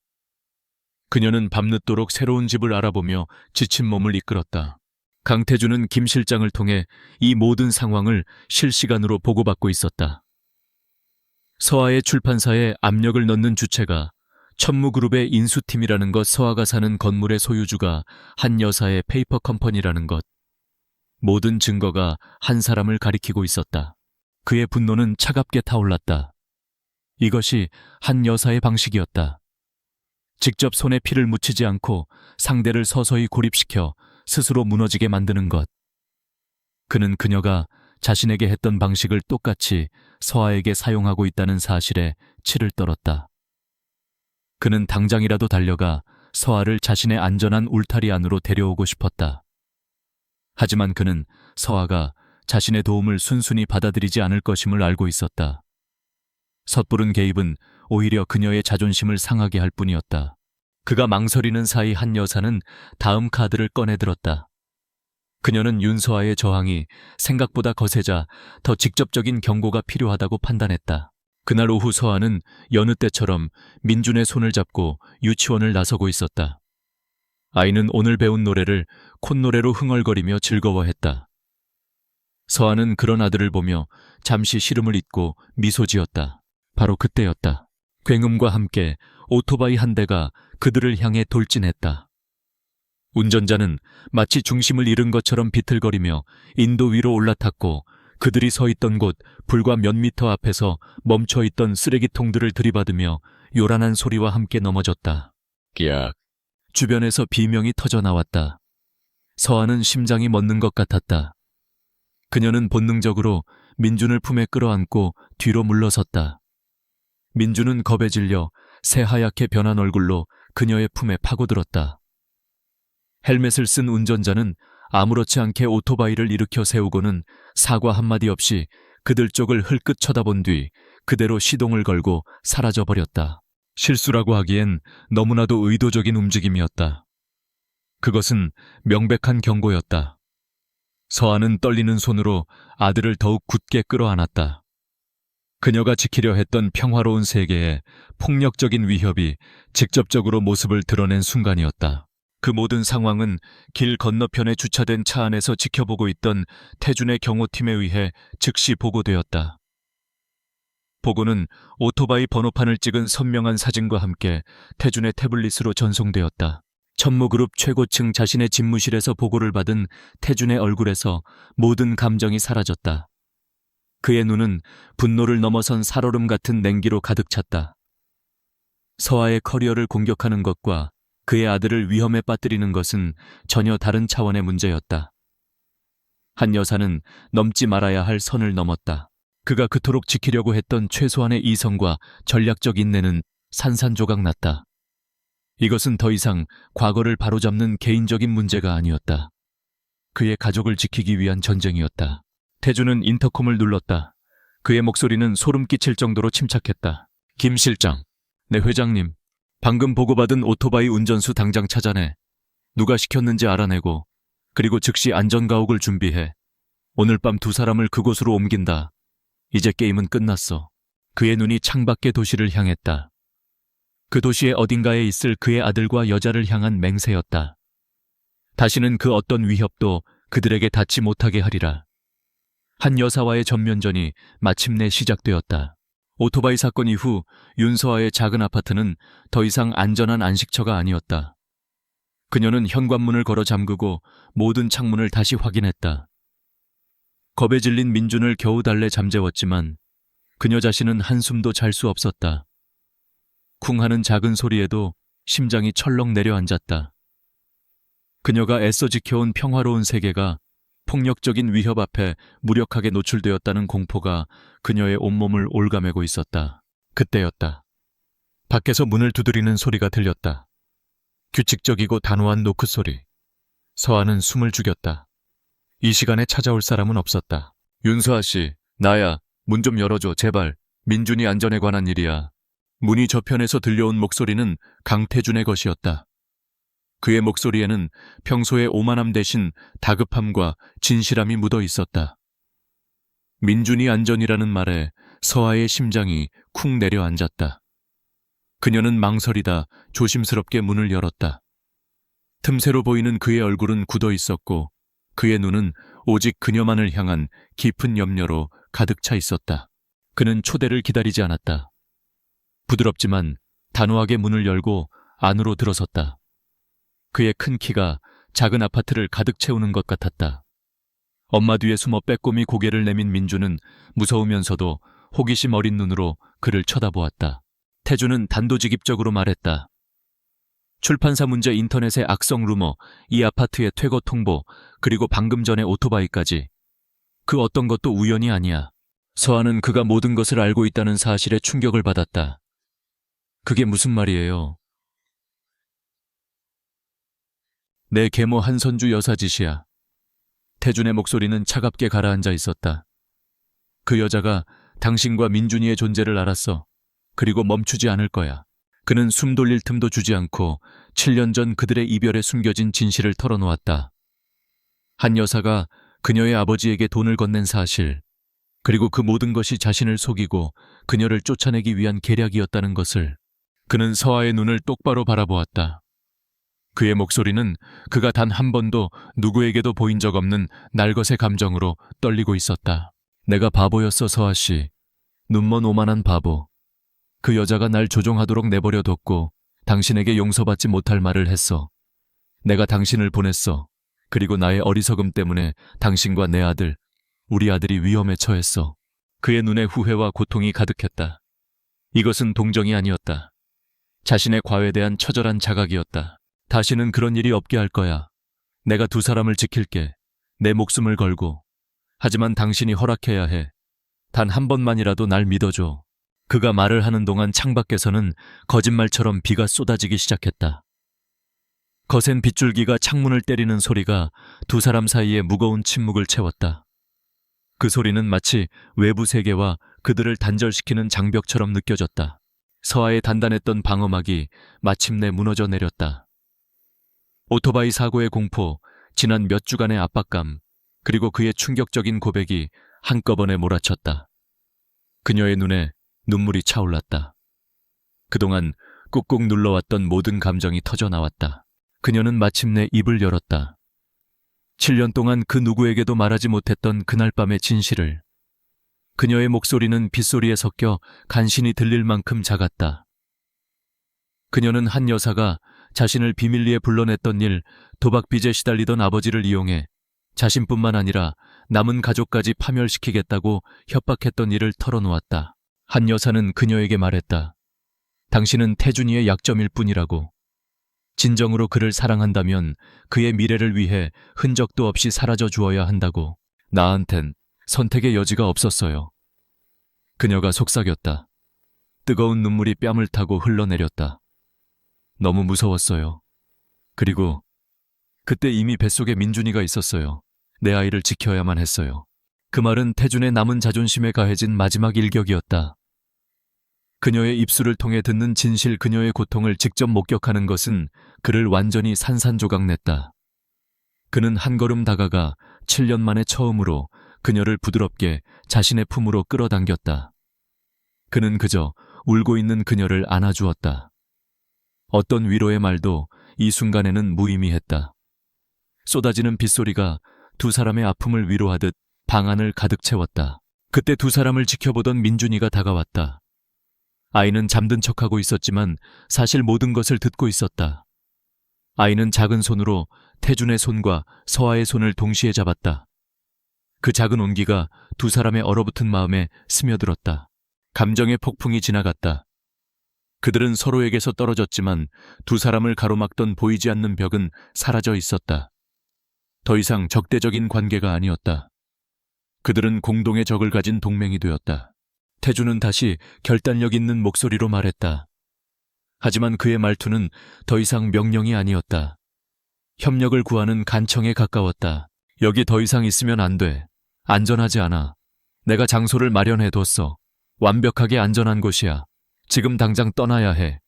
그녀는 밤늦도록 새로운 집을 알아보며 지친 몸을 이끌었다. 강태준은 김 실장을 통해 이 모든 상황을 실시간으로 보고받고 있었다. 서아의 출판사에 압력을 넣는 주체가 천무그룹의 인수팀이라는 것, 서아가 사는 건물의 소유주가 한 여사의 페이퍼 컴퍼니라는 것. 모든 증거가 한 사람을 가리키고 있었다. 그의 분노는 차갑게 타올랐다. 이것이 한 여사의 방식이었다. 직접 손에 피를 묻히지 않고 상대를 서서히 고립시켜 스스로 무너지게 만드는 것. 그는 그녀가 자신에게 했던 방식을 똑같이 서아에게 사용하고 있다는 사실에 치를 떨었다. 그는 당장이라도 달려가 서아를 자신의 안전한 울타리 안으로 데려오고 싶었다. 하지만 그는 서아가 자신의 도움을 순순히 받아들이지 않을 것임을 알고 있었다. 섣부른 개입은 오히려 그녀의 자존심을 상하게 할 뿐이었다. 그가 망설이는 사이 한 여사는 다음 카드를 꺼내들었다. 그녀는 윤서아의 저항이 생각보다 거세자 더 직접적인 경고가 필요하다고 판단했다. 그날 오후 서아는 여느 때처럼 민준의 손을 잡고 유치원을 나서고 있었다. 아이는 오늘 배운 노래를 콧노래로 흥얼거리며 즐거워했다. 서아는 그런 아들을 보며 잠시 시름을 잊고 미소 지었다. 바로 그때였다. 굉음과 함께 오토바이 한 대가 그들을 향해 돌진했다. 운전자는 마치 중심을 잃은 것처럼 비틀거리며 인도 위로 올라탔고 그들이 서 있던 곳 불과 몇 미터 앞에서 멈춰있던 쓰레기통들을 들이받으며 요란한 소리와 함께 넘어졌다. 끼악. 주변에서 비명이 터져 나왔다. 서아는 심장이 멎는 것 같았다. 그녀는 본능적으로 민준을 품에 끌어안고 뒤로 물러섰다. 민준은 겁에 질려 새하얗게 변한 얼굴로 그녀의 품에 파고들었다. 헬멧을 쓴 운전자는 아무렇지 않게 오토바이를 일으켜 세우고는 사과 한마디 없이 그들 쪽을 흘끗 쳐다본 뒤 그대로 시동을 걸고 사라져버렸다. 실수라고 하기엔 너무나도 의도적인 움직임이었다. 그것은 명백한 경고였다. 서아는 떨리는 손으로 아들을 더욱 굳게 끌어안았다. 그녀가 지키려 했던 평화로운 세계에 폭력적인 위협이 직접적으로 모습을 드러낸 순간이었다. 그 모든 상황은 길 건너편에 주차된 차 안에서 지켜보고 있던 태준의 경호팀에 의해 즉시 보고되었다. 보고는 오토바이 번호판을 찍은 선명한 사진과 함께 태준의 태블릿으로 전송되었다. 천무그룹 최고층 자신의 집무실에서 보고를 받은 태준의 얼굴에서 모든 감정이 사라졌다. 그의 눈은 분노를 넘어선 살얼음 같은 냉기로 가득 찼다. 서아의 커리어를 공격하는 것과 그의 아들을 위험에 빠뜨리는 것은 전혀 다른 차원의 문제였다. 한 여사는 넘지 말아야 할 선을 넘었다. 그가 그토록 지키려고 했던 최소한의 이성과 전략적 인내는 산산조각 났다. 이것은 더 이상 과거를 바로잡는 개인적인 문제가 아니었다. 그의 가족을 지키기 위한 전쟁이었다. 태준은 인터콤을 눌렀다. 그의 목소리는 소름 끼칠 정도로 침착했다. 김 실장, 네 회장님, 방금 보고받은 오토바이 운전수 당장 찾아내. 누가 시켰는지 알아내고 그리고 즉시 안전가옥을 준비해. 오늘 밤 두 사람을 그곳으로 옮긴다. 이제 게임은 끝났어. 그의 눈이 창밖의 도시를 향했다. 그 도시의 어딘가에 있을 그의 아들과 여자를 향한 맹세였다. 다시는 그 어떤 위협도 그들에게 닿지 못하게 하리라. 한 여사와의 전면전이 마침내 시작되었다. 오토바이 사건 이후 윤서아의 작은 아파트는 더 이상 안전한 안식처가 아니었다. 그녀는 현관문을 걸어 잠그고 모든 창문을 다시 확인했다. 겁에 질린 민준을 겨우 달래 잠재웠지만 그녀 자신은 한숨도 잘 수 없었다. 쿵 하는 작은 소리에도 심장이 철렁 내려앉았다. 그녀가 애써 지켜온 평화로운 세계가 폭력적인 위협 앞에 무력하게 노출되었다는 공포가 그녀의 온몸을 올가매고 있었다. 그때였다. 밖에서 문을 두드리는 소리가 들렸다. 규칙적이고 단호한 노크 소리. 서아는 숨을 죽였다. 이 시간에 찾아올 사람은 없었다. 윤서아 씨, 나야. 문 좀 열어줘, 제발. 민준이 안전에 관한 일이야. 문이 저편에서 들려온 목소리는 강태준의 것이었다. 그의 목소리에는 평소의 오만함 대신 다급함과 진실함이 묻어 있었다. 민준이 안전이라는 말에 서아의 심장이 쿵 내려앉았다. 그녀는 망설이다 조심스럽게 문을 열었다. 틈새로 보이는 그의 얼굴은 굳어 있었고 그의 눈은 오직 그녀만을 향한 깊은 염려로 가득 차 있었다. 그는 초대를 기다리지 않았다. 부드럽지만 단호하게 문을 열고 안으로 들어섰다. 그의 큰 키가 작은 아파트를 가득 채우는 것 같았다. 엄마 뒤에 숨어 빼꼼히 고개를 내민 민주는 무서우면서도 호기심 어린 눈으로 그를 쳐다보았다. 태주는 단도직입적으로 말했다. 출판사 문제, 인터넷의 악성 루머, 이 아파트의 퇴거 통보, 그리고 방금 전에 오토바이까지. 그 어떤 것도 우연이 아니야. 서아는 그가 모든 것을 알고 있다는 사실에 충격을 받았다. 그게 무슨 말이에요? 내 계모 한선주 여사 짓이야. 태준의 목소리는 차갑게 가라앉아 있었다. 그 여자가 당신과 민준이의 존재를 알았어. 그리고 멈추지 않을 거야. 그는 숨 돌릴 틈도 주지 않고 7년 전 그들의 이별에 숨겨진 진실을 털어놓았다. 한 여사가 그녀의 아버지에게 돈을 건넨 사실, 그리고 그 모든 것이 자신을 속이고 그녀를 쫓아내기 위한 계략이었다는 것을. 그는 서아의 눈을 똑바로 바라보았다. 그의 목소리는 그가 단 한 번도 누구에게도 보인 적 없는 날것의 감정으로 떨리고 있었다. 내가 바보였어, 서아 씨. 눈먼 오만한 바보. 그 여자가 날 조종하도록 내버려뒀고 당신에게 용서받지 못할 말을 했어. 내가 당신을 보냈어. 그리고 나의 어리석음 때문에 당신과 내 아들, 우리 아들이 위험에 처했어. 그의 눈에 후회와 고통이 가득했다. 이것은 동정이 아니었다. 자신의 과외에 대한 처절한 자각이었다. 다시는 그런 일이 없게 할 거야. 내가 두 사람을 지킬게. 내 목숨을 걸고. 하지만 당신이 허락해야 해. 단 한 번만이라도 날 믿어줘. 그가 말을 하는 동안 창밖에서는 거짓말처럼 비가 쏟아지기 시작했다. 거센 빗줄기가 창문을 때리는 소리가 두 사람 사이에 무거운 침묵을 채웠다. 그 소리는 마치 외부 세계와 그들을 단절시키는 장벽처럼 느껴졌다. 서아의 단단했던 방어막이 마침내 무너져 내렸다. 오토바이 사고의 공포, 지난 몇 주간의 압박감, 그리고 그의 충격적인 고백이 한꺼번에 몰아쳤다. 그녀의 눈에 눈물이 차올랐다. 그동안 꾹꾹 눌러왔던 모든 감정이 터져나왔다. 그녀는 마침내 입을 열었다. 7년 동안 그 누구에게도 말하지 못했던 그날 밤의 진실을. 그녀의 목소리는 빗소리에 섞여 간신히 들릴 만큼 작았다. 그녀는 한 여사가 자신을 비밀리에 불러냈던 일, 도박빚에 시달리던 아버지를 이용해 자신뿐만 아니라 남은 가족까지 파멸시키겠다고 협박했던 일을 털어놓았다. 한 여사는 그녀에게 말했다. 당신은 태준이의 약점일 뿐이라고. 진정으로 그를 사랑한다면 그의 미래를 위해 흔적도 없이 사라져 주어야 한다고. 나한텐 선택의 여지가 없었어요. 그녀가 속삭였다. 뜨거운 눈물이 뺨을 타고 흘러내렸다. 너무 무서웠어요. 그리고 그때 이미 뱃속에 민준이가 있었어요. 내 아이를 지켜야만 했어요. 그 말은 태준의 남은 자존심에 가해진 마지막 일격이었다. 그녀의 입술을 통해 듣는 진실, 그녀의 고통을 직접 목격하는 것은 그를 완전히 산산조각냈다. 그는 한 걸음 다가가 7년 만에 처음으로 그녀를 부드럽게 자신의 품으로 끌어당겼다. 그는 그저 울고 있는 그녀를 안아주었다. 어떤 위로의 말도 이 순간에는 무의미했다. 쏟아지는 빗소리가 두 사람의 아픔을 위로하듯 방 안을 가득 채웠다. 그때 두 사람을 지켜보던 민준이가 다가왔다. 아이는 잠든 척하고 있었지만 사실 모든 것을 듣고 있었다. 아이는 작은 손으로 태준의 손과 서아의 손을 동시에 잡았다. 그 작은 온기가 두 사람의 얼어붙은 마음에 스며들었다. 감정의 폭풍이 지나갔다. 그들은 서로에게서 떨어졌지만 두 사람을 가로막던 보이지 않는 벽은 사라져 있었다. 더 이상 적대적인 관계가 아니었다. 그들은 공동의 적을 가진 동맹이 되었다. 태준은 다시 결단력 있는 목소리로 말했다. 하지만 그의 말투는 더 이상 명령이 아니었다. 협력을 구하는 간청에 가까웠다. 여기 더 이상 있으면 안 돼. 안전하지 않아. 내가 장소를 마련해뒀어. 완벽하게 안전한 곳이야. 지금 당장 떠나야 해.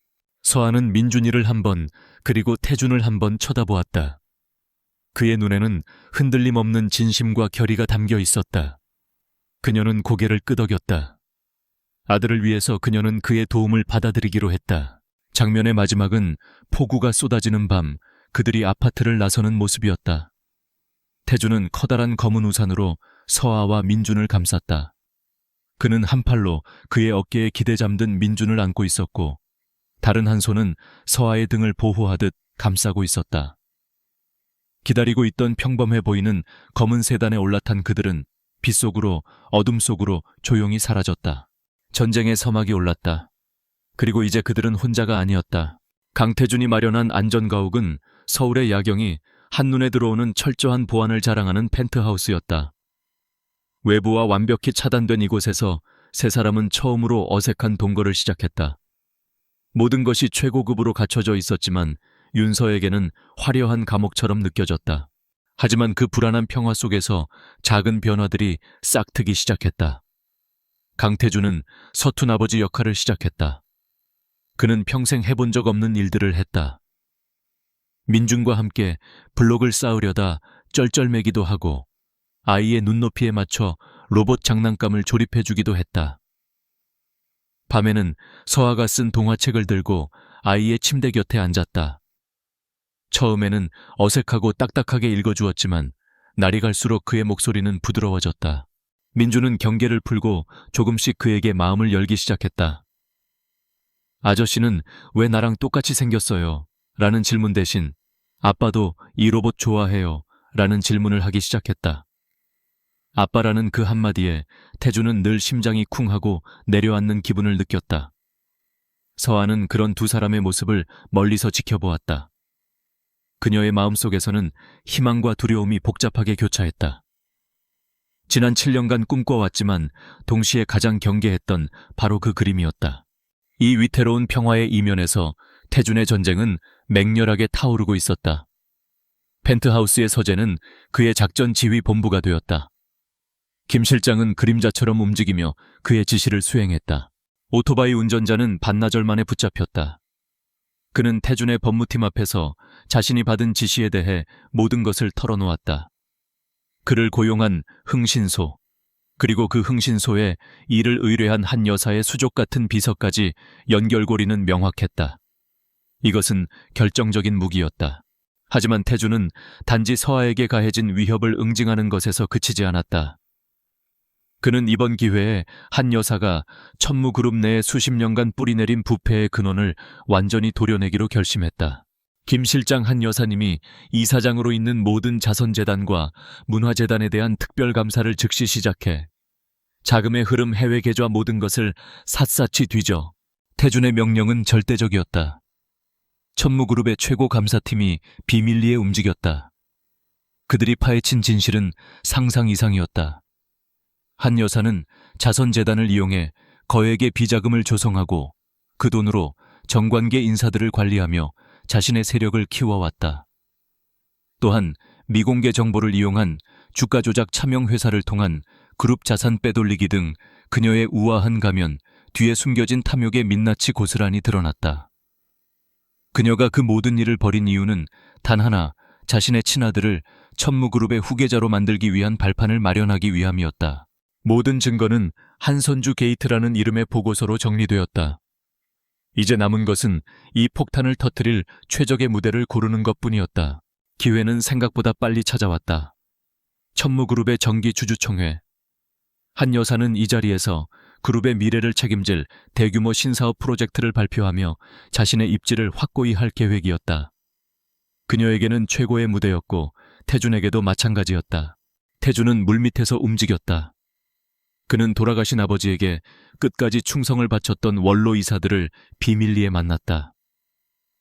서아는 민준이를 한 번, 그리고 태준을 한 번 쳐다보았다. 그의 눈에는 흔들림 없는 진심과 결의가 담겨 있었다. 그녀는 고개를 끄덕였다. 아들을 위해서 그녀는 그의 도움을 받아들이기로 했다. 장면의 마지막은 폭우가 쏟아지는 밤, 그들이 아파트를 나서는 모습이었다. 태준은 커다란 검은 우산으로 서아와 민준을 감쌌다. 그는 한 팔로 그의 어깨에 기대 잠든 민준을 안고 있었고 다른 한 손은 서아의 등을 보호하듯 감싸고 있었다. 기다리고 있던 평범해 보이는 검은 세단에 올라탄 그들은 빛 속으로 어둠 속으로 조용히 사라졌다. 전쟁의 서막이 올랐다. 그리고 이제 그들은 혼자가 아니었다. 강태준이 마련한 안전가옥은 서울의 야경이 한눈에 들어오는 철저한 보안을 자랑하는 펜트하우스였다. 외부와 완벽히 차단된 이곳에서 세 사람은 처음으로 어색한 동거를 시작했다. 모든 것이 최고급으로 갖춰져 있었지만 윤서에게는 화려한 감옥처럼 느껴졌다. 하지만 그 불안한 평화 속에서 작은 변화들이 싹트기 시작했다. 강태준은 서툰 아버지 역할을 시작했다. 그는 평생 해본 적 없는 일들을 했다. 민준과 함께 블록을 쌓으려다 쩔쩔매기도 하고 아이의 눈높이에 맞춰 로봇 장난감을 조립해주기도 했다. 밤에는 서아가 쓴 동화책을 들고 아이의 침대 곁에 앉았다. 처음에는 어색하고 딱딱하게 읽어주었지만 날이 갈수록 그의 목소리는 부드러워졌다. 민주는 경계를 풀고 조금씩 그에게 마음을 열기 시작했다. 아저씨는 왜 나랑 똑같이 생겼어요? 라는 질문 대신 아빠도 이 로봇 좋아해요? 라는 질문을 하기 시작했다. 아빠라는 그 한마디에 태주는 늘 심장이 쿵하고 내려앉는 기분을 느꼈다. 서아는 그런 두 사람의 모습을 멀리서 지켜보았다. 그녀의 마음속에서는 희망과 두려움이 복잡하게 교차했다. 지난 7년간 꿈꿔왔지만 동시에 가장 경계했던 바로 그 그림이었다. 이 위태로운 평화의 이면에서 태준의 전쟁은 맹렬하게 타오르고 있었다. 펜트하우스의 서재는 그의 작전 지휘 본부가 되었다. 김 실장은 그림자처럼 움직이며 그의 지시를 수행했다. 오토바이 운전자는 반나절 만에 붙잡혔다. 그는 태준의 법무팀 앞에서 자신이 받은 지시에 대해 모든 것을 털어놓았다. 그를 고용한 흥신소, 그리고 그 흥신소에 이를 의뢰한 한 여사의 수족 같은 비서까지 연결고리는 명확했다. 이것은 결정적인 무기였다. 하지만 태준은 단지 서아에게 가해진 위협을 응징하는 것에서 그치지 않았다. 그는 이번 기회에 한 여사가 천무그룹 내에 수십 년간 뿌리내린 부패의 근원을 완전히 도려내기로 결심했다. 김 실장 한 여사님이 이사장으로 있는 모든 자선재단과 문화재단에 대한 특별감사를 즉시 시작해 자금의 흐름 해외 계좌 모든 것을 샅샅이 뒤져. 태준의 명령은 절대적이었다. 천무그룹의 최고 감사팀이 비밀리에 움직였다. 그들이 파헤친 진실은 상상 이상이었다. 한 여사는 자선재단을 이용해 거액의 비자금을 조성하고 그 돈으로 정관계 인사들을 관리하며 자신의 세력을 키워왔다. 또한 미공개 정보를 이용한 주가 조작 차명 회사를 통한 그룹 자산 빼돌리기 등 그녀의 우아한 가면 뒤에 숨겨진 탐욕의 민낯이 고스란히 드러났다. 그녀가 그 모든 일을 벌인 이유는 단 하나, 자신의 친아들을 천무그룹의 후계자로 만들기 위한 발판을 마련하기 위함이었다. 모든 증거는 한선주 게이트라는 이름의 보고서로 정리되었다. 이제 남은 것은 이 폭탄을 터뜨릴 최적의 무대를 고르는 것뿐이었다. 기회는 생각보다 빨리 찾아왔다. 천무그룹의 정기 주주총회. 한 여사는 이 자리에서 그룹의 미래를 책임질 대규모 신사업 프로젝트를 발표하며 자신의 입지를 확고히 할 계획이었다. 그녀에게는 최고의 무대였고 태준에게도 마찬가지였다. 태준은 물밑에서 움직였다. 그는 돌아가신 아버지에게 끝까지 충성을 바쳤던 원로 이사들을 비밀리에 만났다.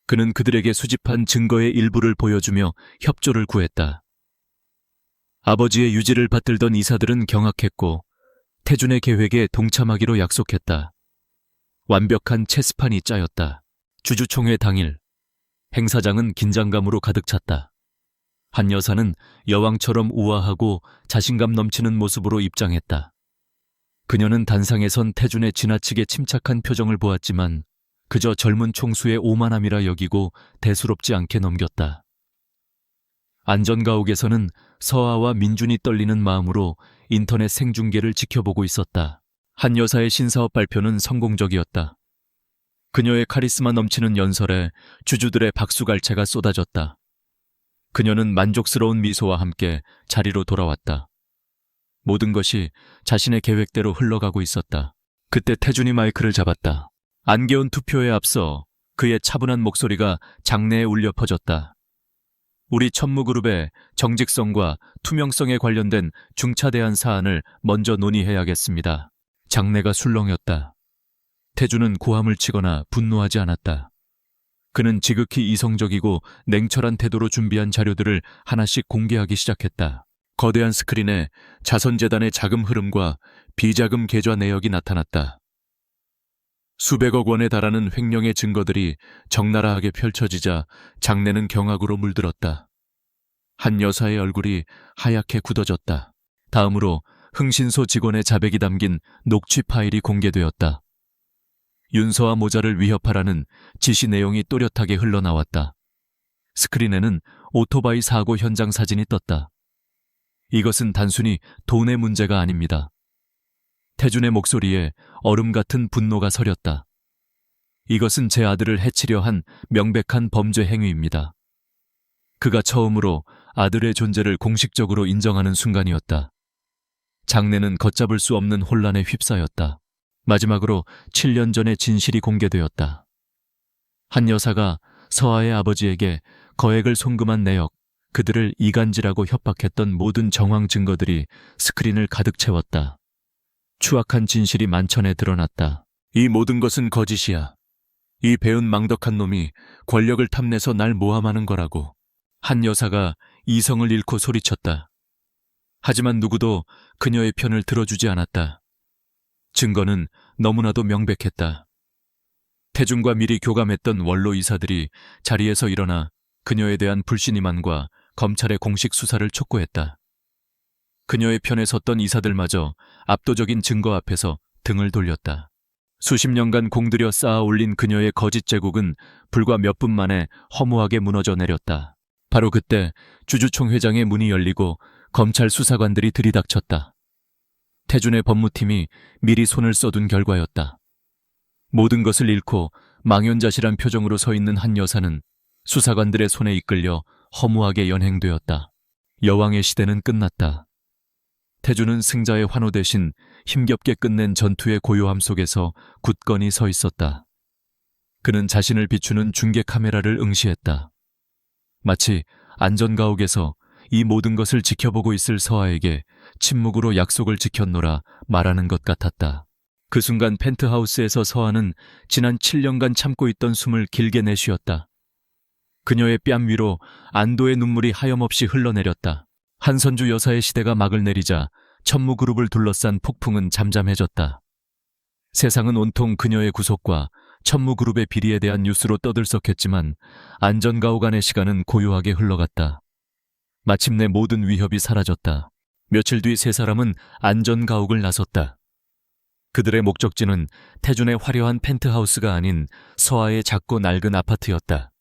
그는 그들에게 수집한 증거의 일부를 보여주며 협조를 구했다. 아버지의 유지를 받들던 이사들은 경악했고 태준의 계획에 동참하기로 약속했다. 완벽한 체스판이 짜였다. 주주총회 당일, 행사장은 긴장감으로 가득 찼다. 한 여사는 여왕처럼 우아하고 자신감 넘치는 모습으로 입장했다. 그녀는 단상에 선 태준의 지나치게 침착한 표정을 보았지만 그저 젊은 총수의 오만함이라 여기고 대수롭지 않게 넘겼다. 안전가옥에서는 서아와 민준이 떨리는 마음으로 인터넷 생중계를 지켜보고 있었다. 한 여사의 신사업 발표는 성공적이었다. 그녀의 카리스마 넘치는 연설에 주주들의 박수갈채가 쏟아졌다. 그녀는 만족스러운 미소와 함께 자리로 돌아왔다. 모든 것이 자신의 계획대로 흘러가고 있었다. 그때 태준이 마이크를 잡았다. 안개온 투표에 앞서 그의 차분한 목소리가 장내에 울려 퍼졌다. 우리 천무그룹의 정직성과 투명성에 관련된 중차대한 사안을 먼저 논의해야겠습니다. 장내가 술렁였다. 태준은 고함을 치거나 분노하지 않았다. 그는 지극히 이성적이고 냉철한 태도로 준비한 자료들을 하나씩 공개하기 시작했다. 거대한 스크린에 자선재단의 자금 흐름과 비자금 계좌 내역이 나타났다. 수백억 원에 달하는 횡령의 증거들이 적나라하게 펼쳐지자 장내는 경악으로 물들었다. 한 여사의 얼굴이 하얗게 굳어졌다. 다음으로 흥신소 직원의 자백이 담긴 녹취 파일이 공개되었다. 윤서와 모자를 위협하라는 지시 내용이 또렷하게 흘러나왔다. 스크린에는 오토바이 사고 현장 사진이 떴다. 이것은 단순히 돈의 문제가 아닙니다. 태준의 목소리에 얼음 같은 분노가 서렸다. 이것은 제 아들을 해치려 한 명백한 범죄 행위입니다. 그가 처음으로 아들의 존재를 공식적으로 인정하는 순간이었다. 장내는 걷잡을 수 없는 혼란에 휩싸였다. 마지막으로 7년 전의 진실이 공개되었다. 한 여사가 서아의 아버지에게 거액을 송금한 내역, 그들을 이간질하고 협박했던 모든 정황 증거들이 스크린을 가득 채웠다. 추악한 진실이 만천에 드러났다. 이 모든 것은 거짓이야. 이 배은 망덕한 놈이 권력을 탐내서 날 모함하는 거라고. 한 여사가 이성을 잃고 소리쳤다. 하지만 누구도 그녀의 편을 들어주지 않았다. 증거는 너무나도 명백했다. 태준과 미리 교감했던 원로 이사들이 자리에서 일어나 그녀에 대한 불신임함과 검찰의 공식 수사를 촉구했다. 그녀의 편에 섰던 이사들마저 압도적인 증거 앞에서 등을 돌렸다. 수십 년간 공들여 쌓아 올린 그녀의 거짓 제국은 불과 몇 분 만에 허무하게 무너져 내렸다. 바로 그때 주주총회장의 문이 열리고 검찰 수사관들이 들이닥쳤다. 태준의 법무팀이 미리 손을 써둔 결과였다. 모든 것을 잃고 망연자실한 표정으로 서 있는 한 여사는 수사관들의 손에 이끌려 허무하게 연행되었다. 여왕의 시대는 끝났다. 태준은 승자의 환호 대신 힘겹게 끝낸 전투의 고요함 속에서 굳건히 서 있었다. 그는 자신을 비추는 중계 카메라를 응시했다. 마치 안전가옥에서 이 모든 것을 지켜보고 있을 서아에게 침묵으로 약속을 지켰노라 말하는 것 같았다. 그 순간 펜트하우스에서 서아는 지난 7년간 참고 있던 숨을 길게 내쉬었다. 그녀의 뺨 위로 안도의 눈물이 하염없이 흘러내렸다. 한선주 여사의 시대가 막을 내리자 천무그룹을 둘러싼 폭풍은 잠잠해졌다. 세상은 온통 그녀의 구속과 천무그룹의 비리에 대한 뉴스로 떠들썩했지만 안전가옥 안의 시간은 고요하게 흘러갔다. 마침내 모든 위협이 사라졌다. 며칠 뒤 세 사람은 안전가옥을 나섰다. 그들의 목적지는 태준의 화려한 펜트하우스가 아닌 서아의 작고 낡은 아파트였다.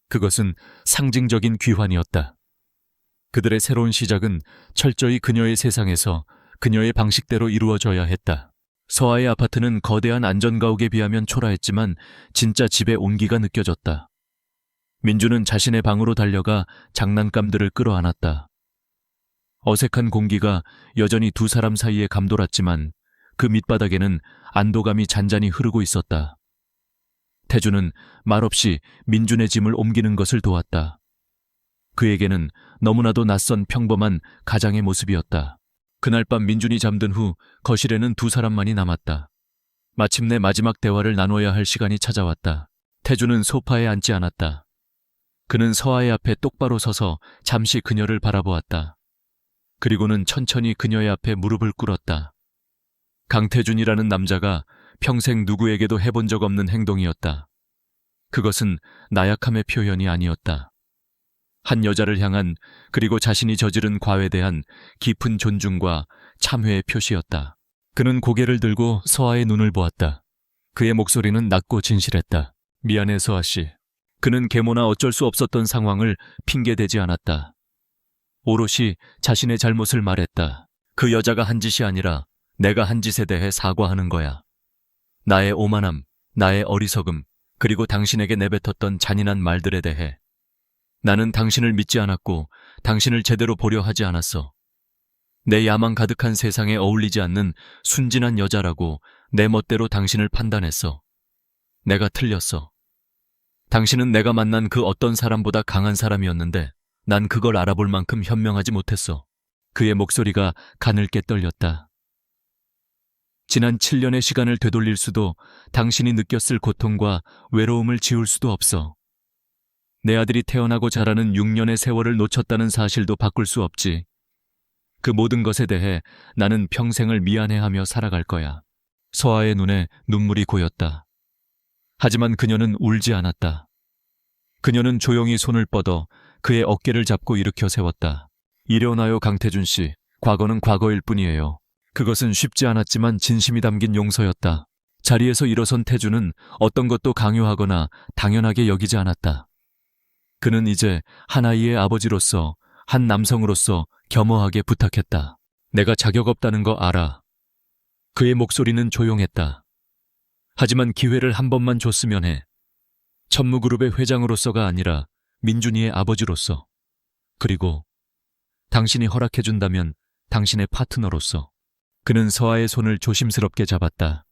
그것은 상징적인 귀환이었다. 그들의 새로운 시작은 철저히 그녀의 세상에서 그녀의 방식대로 이루어져야 했다. 서아의 아파트는 거대한 안전가옥에 비하면 초라했지만 진짜 집의 온기가 느껴졌다. 민주는 자신의 방으로 달려가 장난감들을 끌어안았다. 어색한 공기가 여전히 두 사람 사이에 감돌았지만 그 밑바닥에는 안도감이 잔잔히 흐르고 있었다. 태준은 말없이 민준의 짐을 옮기는 것을 도왔다. 그에게는 너무나도 낯선 평범한 가장의 모습이었다. 그날 밤 민준이 잠든 후 거실에는 두 사람만이 남았다. 마침내 마지막 대화를 나눠야 할 시간이 찾아왔다. 태준은 소파에 앉지 않았다. 그는 서아의 앞에 똑바로 서서 잠시 그녀를 바라보았다. 그리고는 천천히 그녀의 앞에 무릎을 꿇었다. 강태준이라는 남자가 평생 누구에게도 해본 적 없는 행동이었다. 그것은 나약함의 표현이 아니었다. 한 여자를 향한 그리고 자신이 저지른 과에 대한 깊은 존중과 참회의 표시였다. 그는 고개를 들고 서아의 눈을 보았다. 그의 목소리는 낮고 진실했다. 미안해 서아 씨. 그는 계모나 어쩔 수 없었던 상황을 핑계대지 않았다. 오롯이 자신의 잘못을 말했다. 그 여자가 한 짓이 아니라 내가 한 짓에 대해 사과하는 거야. 나의 오만함, 나의 어리석음, 그리고 당신에게 내뱉었던 잔인한 말들에 대해. 나는 당신을 믿지 않았고 당신을 제대로 보려 하지 않았어. 내 야망 가득한 세상에 어울리지 않는 순진한 여자라고 내 멋대로 당신을 판단했어. 내가 틀렸어. 당신은 내가 만난 그 어떤 사람보다 강한 사람이었는데 난 그걸 알아볼 만큼 현명하지 못했어. 그의 목소리가 가늘게 떨렸다. 지난 7년의 시간을 되돌릴 수도 당신이 느꼈을 고통과 외로움을 지울 수도 없어. 내 아들이 태어나고 자라는 6년의 세월을 놓쳤다는 사실도 바꿀 수 없지. 그 모든 것에 대해 나는 평생을 미안해하며 살아갈 거야. 서아의 눈에 눈물이 고였다. 하지만 그녀는 울지 않았다. 그녀는 조용히 손을 뻗어 그의 어깨를 잡고 일으켜 세웠다. 일어나요, 강태준 씨. 과거는 과거일 뿐이에요. 그것은 쉽지 않았지만 진심이 담긴 용서였다. 자리에서 일어선 태준은 어떤 것도 강요하거나 당연하게 여기지 않았다. 그는 이제 한 아이의 아버지로서, 한 남성으로서 겸허하게 부탁했다. 내가 자격 없다는 거 알아. 그의 목소리는 조용했다. 하지만 기회를 한 번만 줬으면 해. 천무그룹의 회장으로서가 아니라 민준이의 아버지로서. 그리고 당신이 허락해준다면 당신의 파트너로서. 그는 서아의 손을 조심스럽게 잡았다.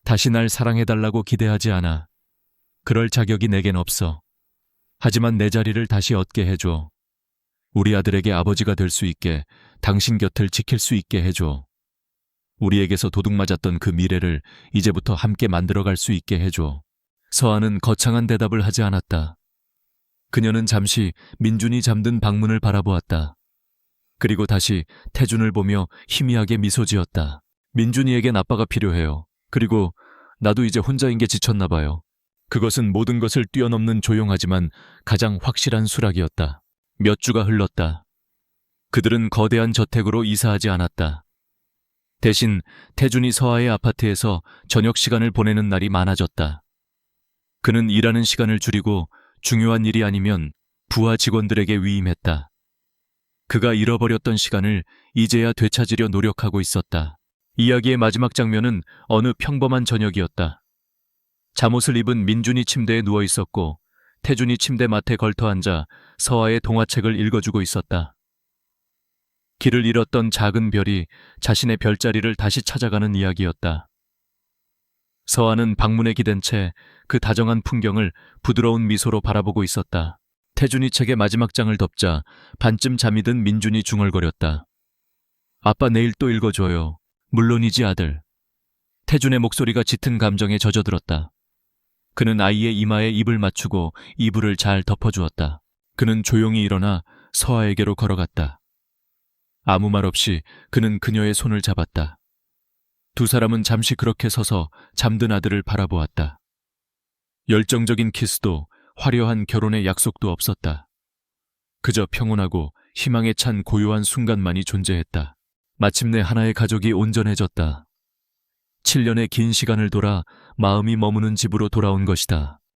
다시 날 사랑해달라고 기대하지 않아. 그럴 자격이 내겐 없어. 하지만 내 자리를 다시 얻게 해줘. 우리 아들에게 아버지가 될 수 있게, 당신 곁을 지킬 수 있게 해줘. 우리에게서 도둑맞았던 그 미래를 이제부터 함께 만들어갈 수 있게 해줘. 서아는 거창한 대답을 하지 않았다. 그녀는 잠시 민준이 잠든 방문을 바라보았다. 그리고 다시 태준을 보며 희미하게 미소 지었다. 민준이에겐 아빠가 필요해요. 그리고 나도 이제 혼자인 게 지쳤나 봐요. 그것은 모든 것을 뛰어넘는 조용하지만 가장 확실한 수락이었다. 몇 주가 흘렀다. 그들은 거대한 저택으로 이사하지 않았다. 대신 태준이 서아의 아파트에서 저녁 시간을 보내는 날이 많아졌다. 그는 일하는 시간을 줄이고 중요한 일이 아니면 부하 직원들에게 위임했다. 그가 잃어버렸던 시간을 이제야 되찾으려 노력하고 있었다. 이야기의 마지막 장면은 어느 평범한 저녁이었다. 잠옷을 입은 민준이 침대에 누워 있었고 태준이 침대 맡에 걸터앉아 서아의 동화책을 읽어주고 있었다. 길을 잃었던 작은 별이 자신의 별자리를 다시 찾아가는 이야기였다. 서아는 방문에 기댄 채 그 다정한 풍경을 부드러운 미소로 바라보고 있었다. 태준이 책의 마지막 장을 덮자 반쯤 잠이 든 민준이 중얼거렸다. 아빠 내일 또 읽어줘요. 물론이지 아들. 태준의 목소리가 짙은 감정에 젖어들었다. 그는 아이의 이마에 입을 맞추고 이불을 잘 덮어주었다. 그는 조용히 일어나 서아에게로 걸어갔다. 아무 말 없이 그는 그녀의 손을 잡았다. 두 사람은 잠시 그렇게 서서 잠든 아들을 바라보았다. 열정적인 키스도 화려한 결혼의 약속도 없었다. 그저 평온하고 희망에 찬 고요한 순간만이 존재했다. 마침내 하나의 가족이 온전해졌다. 7년의 긴 시간을 돌아 마음이 머무는 집으로 돌아온 것이다.